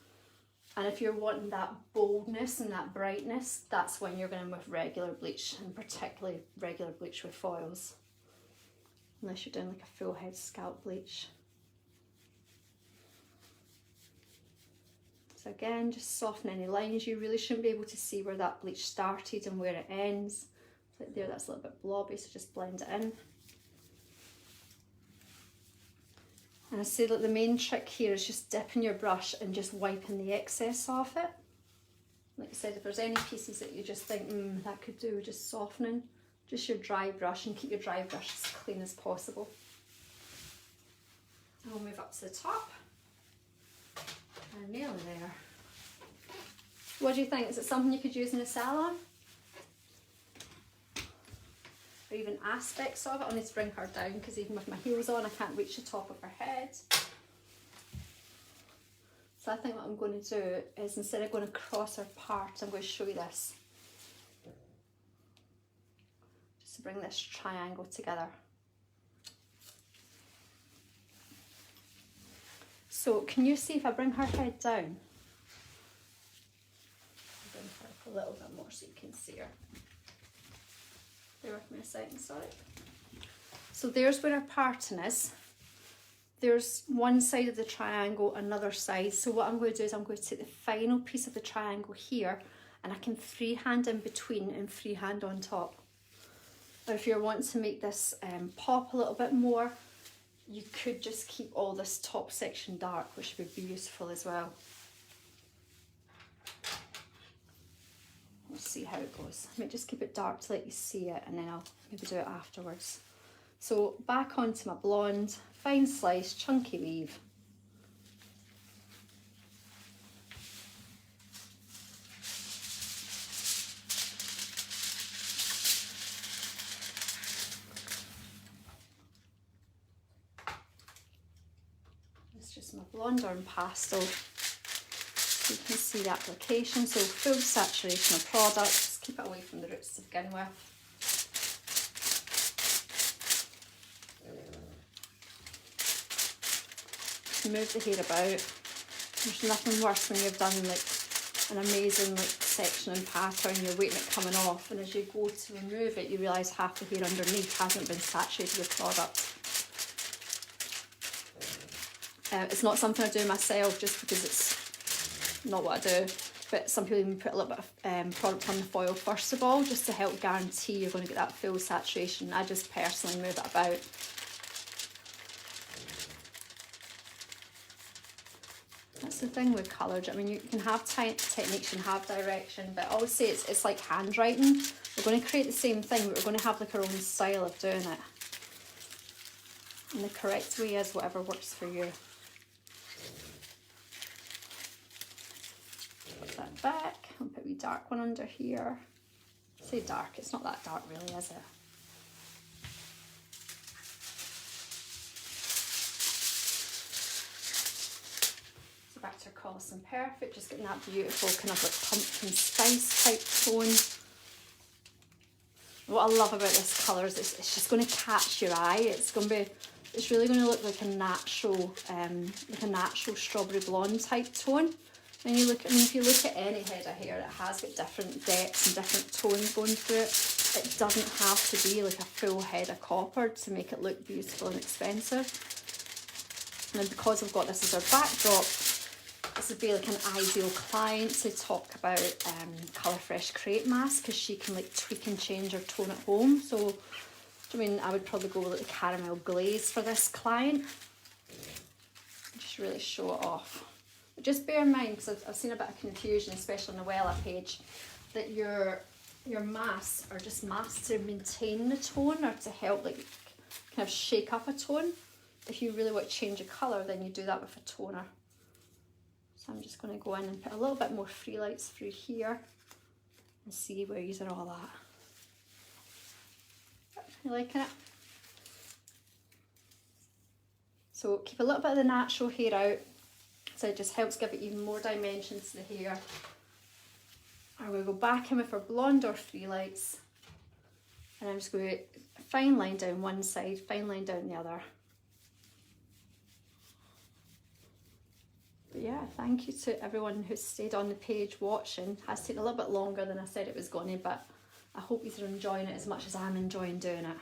And if you're wanting that boldness and that brightness, that's when you're going with regular bleach, and particularly regular bleach with foils. Unless you're doing like a full head scalp bleach. So again, just soften any lines. You really shouldn't be able to see where that bleach started and where it ends. Like there, that's a little bit blobby, so just blend it in. And I say that the main trick here is just dipping your brush and just wiping the excess off it. Like I said, if there's any pieces that you just think, that could do with just softening, just your dry brush, and keep your dry brush as clean as possible. And we'll move up to the top. And nearly there. What do you think? Is it something you could use in a salon? Or even aspects of it? I need to bring her down because even with my heels on I can't reach the top of her head. So I think what I'm going to do is, instead of going across her part, I'm going to show you this. Just to bring this triangle together. So can you see if I bring her head down? I'll bring her up a little bit more so you can see her. Bear with me a second, sorry. So there's where our parting is. There's one side of the triangle, another side. So what I'm going to do is I'm going to take the final piece of the triangle here, and I can freehand in between and freehand on top. Or if you're wanting to make this pop a little bit more, you could just keep all this top section dark, which would be beautiful as well. We'll see how it goes. I might just keep it dark to let you see it, and then I'll maybe do it afterwards. So back onto my blonde, fine slice, chunky weave. It's just my blonde or in pastel. So you can see the application, so full saturation of product, just keep it away from the roots to begin with. Move the hair about. There's nothing worse when you've done like an amazing like section and pattern, you're waiting it coming off, and as you go to remove it you realise half the hair underneath hasn't been saturated with product. It's not something I do myself just because it's not what I do, but some people even put a little bit of product on the foil first of all just to help guarantee you're going to get that full saturation. I just personally move it about. That's the thing with colour. I mean, you can have techniques and have direction, but I always say it's like handwriting. We're going to create the same thing, but we're going to have like our own style of doing it. And the correct way is whatever works for you. Put that back. I'll put a wee dark one under here. I say dark, it's not that dark really, is it? Back to our Callous and Perfect, just getting that beautiful kind of like pumpkin spice type tone. What I love about this colour is it's just going to catch your eye. It's really going to look like a natural strawberry blonde type tone. And if you look at any head of hair, it has got different depths and different tones going through it. It doesn't have to be like a full head of copper to make it look beautiful and expensive. And then because we've got this as our backdrop, this would be like an ideal client to talk about Colour Fresh Create Mask, because she can like tweak and change her tone at home. So I mean, I would probably go with like the caramel glaze for this client. Just really show it off. But just bear in mind, because I've seen a bit of confusion, especially on the Wella page, that your masks are just masks to maintain the tone or to help like kind of shake up a tone. If you really want to change a colour, then you do that with a toner. So I'm just going to go in and put a little bit more free lights through here and see where these are all at. You liking it? So keep a little bit of the natural hair out, so it just helps give it even more dimension to the hair. I'm going to go back in with our blonde or free lights, and I'm just going to fine line down one side, fine line down the other. But yeah, thank you to everyone who's stayed on the page watching. It has taken a little bit longer than I said it was going to, but I hope you're enjoying it as much as I'm enjoying doing it.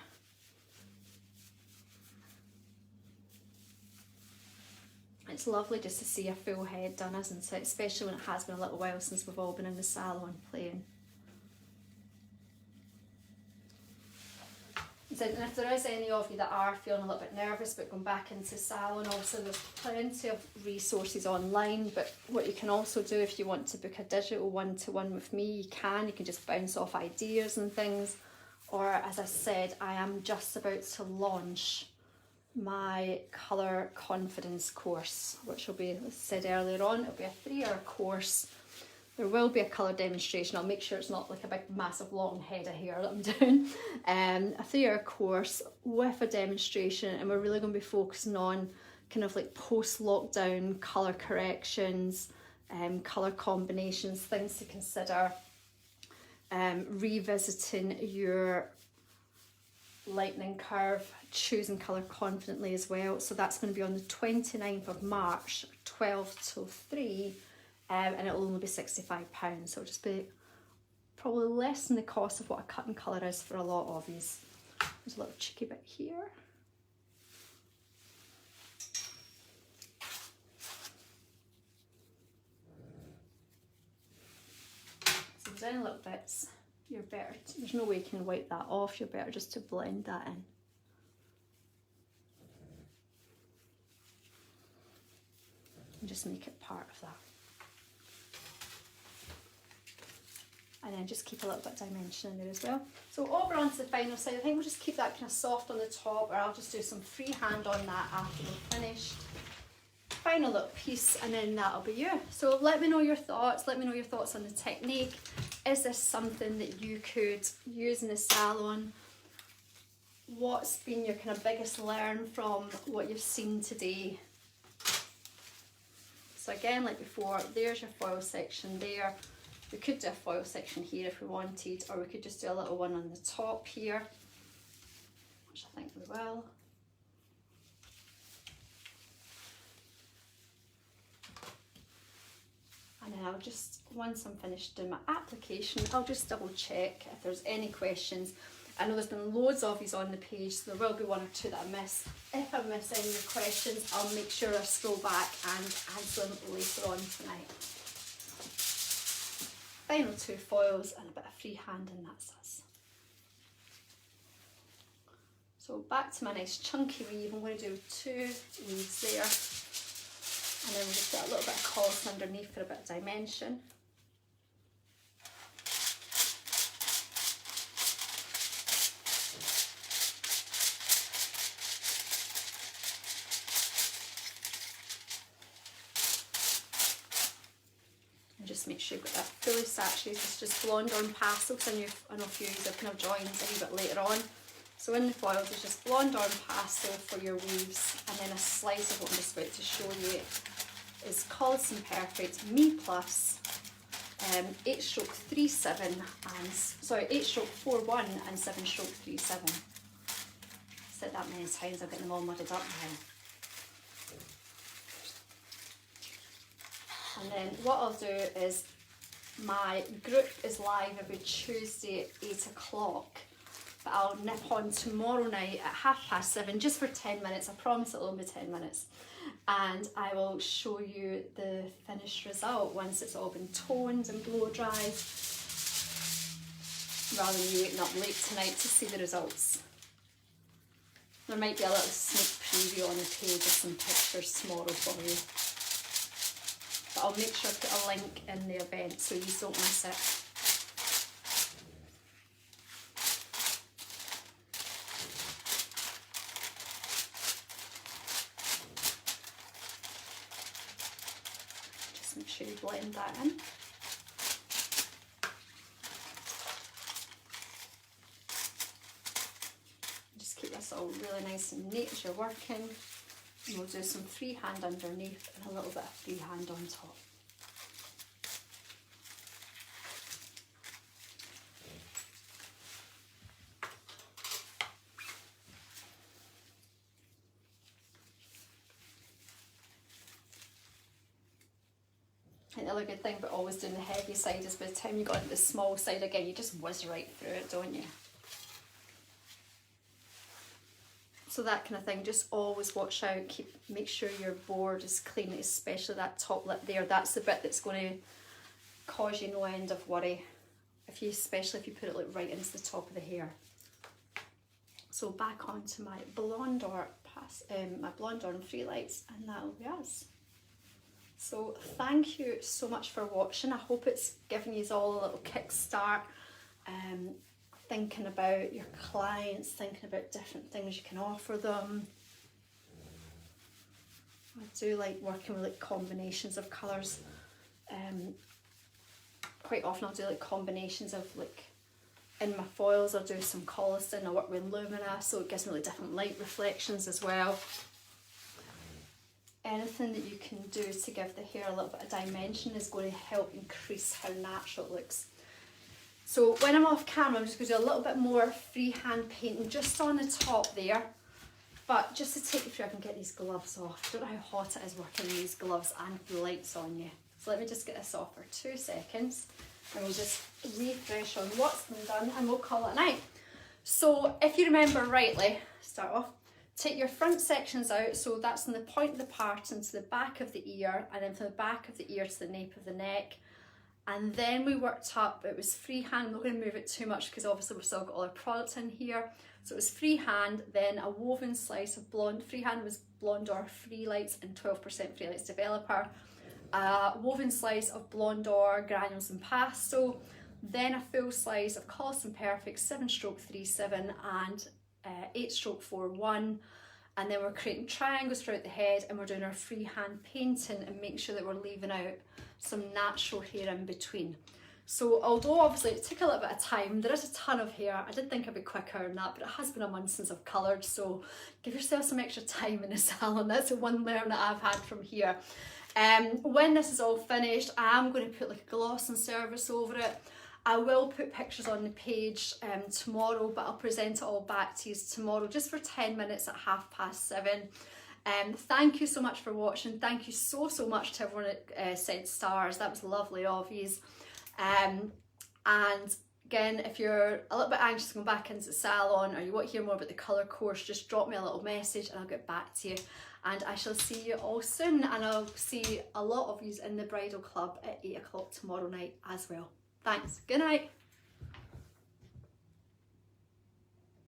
It's lovely just to see a full head done, isn't it? Especially when it has been a little while since we've all been in the salon playing. And if there is any of you that are feeling a little bit nervous about going back into salon, also there's plenty of resources online, but what you can also do if you want to book a digital one-to-one with me, you can just bounce off ideas and things. Or as I said, I am just about to launch my colour confidence course, which will be, as I said earlier on, it'll be a 3-hour course. There will be a colour demonstration. I'll make sure it's not like a big massive long head of hair that I'm doing. A 3-hour course with a demonstration, and we're really going to be focusing on kind of like post-lockdown colour corrections, colour combinations, things to consider, revisiting your lightening curve, choosing colour confidently as well. So that's going to be on the 29th of March, 12 till 3. And it'll only be £65, so it'll just be probably less than the cost of what a cut and colour is for a lot of these. There's a little cheeky bit here. there's any little bits, you're better, there's no way you can wipe that off, you're better just to blend that in. And just make it part of that. And then just keep a little bit of dimension in there as well. So over onto the final side, I think we'll just keep that kind of soft on the top, or I'll just do some freehand on that after we're finished. Final little piece, and then that'll be you. So let me know your thoughts, let me know your thoughts on the technique. Is this something that you could use in the salon? What's been your kind of biggest learn from what you've seen today? So again, like before, there's your foil section there. We could do a foil section here if we wanted, or we could just do a little one on the top here, which I think we will. And then I'll just, once I'm finished doing my application, I'll just double check if there's any questions. I know there's been loads of these on the page, so there will be one or two that I miss. If I miss any of your questions, I'll make sure I scroll back and answer them later on tonight. Final two foils and a bit of freehand, and that's us. So back to my nice chunky weave. I'm going to do 2 weaves there, and then we'll just get a little bit of collar underneath for a bit of dimension. Just make sure you've got that fully saturated. It's just blonde on pastel, because I know a few of these are kind of joined a wee bit later on. So in the foils, it's just blonde on pastel for your weaves, and then a slice of what I'm just about to show you is Collison Perfect Me Plus 8/37 and sorry 8/41 and 7/37. Said that many times, I'm getting them all muddled up now. And then what I'll do is, my group is live every Tuesday at 8 o'clock, but I'll nip on tomorrow night at 7:30 just for 10 minutes. I promise it'll only be 10 minutes. And I will show you the finished result once it's all been toned and blow dried, rather than you waking up late tonight to see the results. There might be a little sneak preview on the page of some pictures tomorrow for you. But I'll make sure I put a link in the event so you don't miss it. Just make sure you blend that in. Just keep this all really nice and neat as you're working. And we'll do some freehand underneath and a little bit of freehand on top. I think the other good thing about always doing the heavy side is by the time you got into the small side again, you just whiz right through it, don't you? So that kind of thing, just always watch out, make sure your board is clean, especially that top lip there. That's the bit that's going to cause you no end of worry, especially if you put it like right into the top of the hair. So back onto my blonde or free lights, and that'll be us. So thank you so much for watching. I hope it's given you all a little kickstart. Thinking about your clients, thinking about different things you can offer them. I do like working with like combinations of colours. Quite often I'll do like combinations of like, in my foils I'll do some Collison, I work with Lumina, so it gives me like different light reflections as well. Anything that you can do to give the hair a little bit of dimension is going to help increase how natural it looks. So when I'm off camera, I'm just going to do a little bit more freehand painting just on the top there. But just to take you through, I can get these gloves off. I don't know how hot it is working in these gloves and the lights on you. So let me just get this off for 2 seconds, and we'll just refresh on what's been done, and we'll call it a night. So if you remember rightly, start off, take your front sections out, so that's from the point of the part into the back of the ear, and then from the back of the ear to the nape of the neck. And then we worked up, it was freehand. I'm not going to move it too much because obviously we've still got all our products in here. So it was freehand, then a woven slice of blonde. Freehand was Blonde or Free Lights and 12% Free Lights developer. A woven slice of Blonde or Granules and Pasto. Then a full slice of Colours and Perfect 7/37 and 8/41. And then we're creating triangles throughout the head, and we're doing our freehand painting and make sure that we're leaving out some natural hair in between. So although obviously it took a little bit of time, there is a ton of hair. I did think I'd be quicker than that, but it has been a month since I've coloured, so give yourself some extra time in the salon. That's the one learn that I've had from here. When this is all finished, I am going to put like a gloss and service over it. I will put pictures on the page tomorrow, but I'll present it all back to you tomorrow just for 10 minutes at 7:30. Thank you so much for watching. Thank you so much to everyone that sent stars. That was lovely of you. And again, if you're a little bit anxious to go back into the salon or you want to hear more about the colour course, just drop me a little message and I'll get back to you. And I shall see you all soon, and I'll see a lot of you in the bridal club at 8 o'clock tomorrow night as well. Thanks. Good night.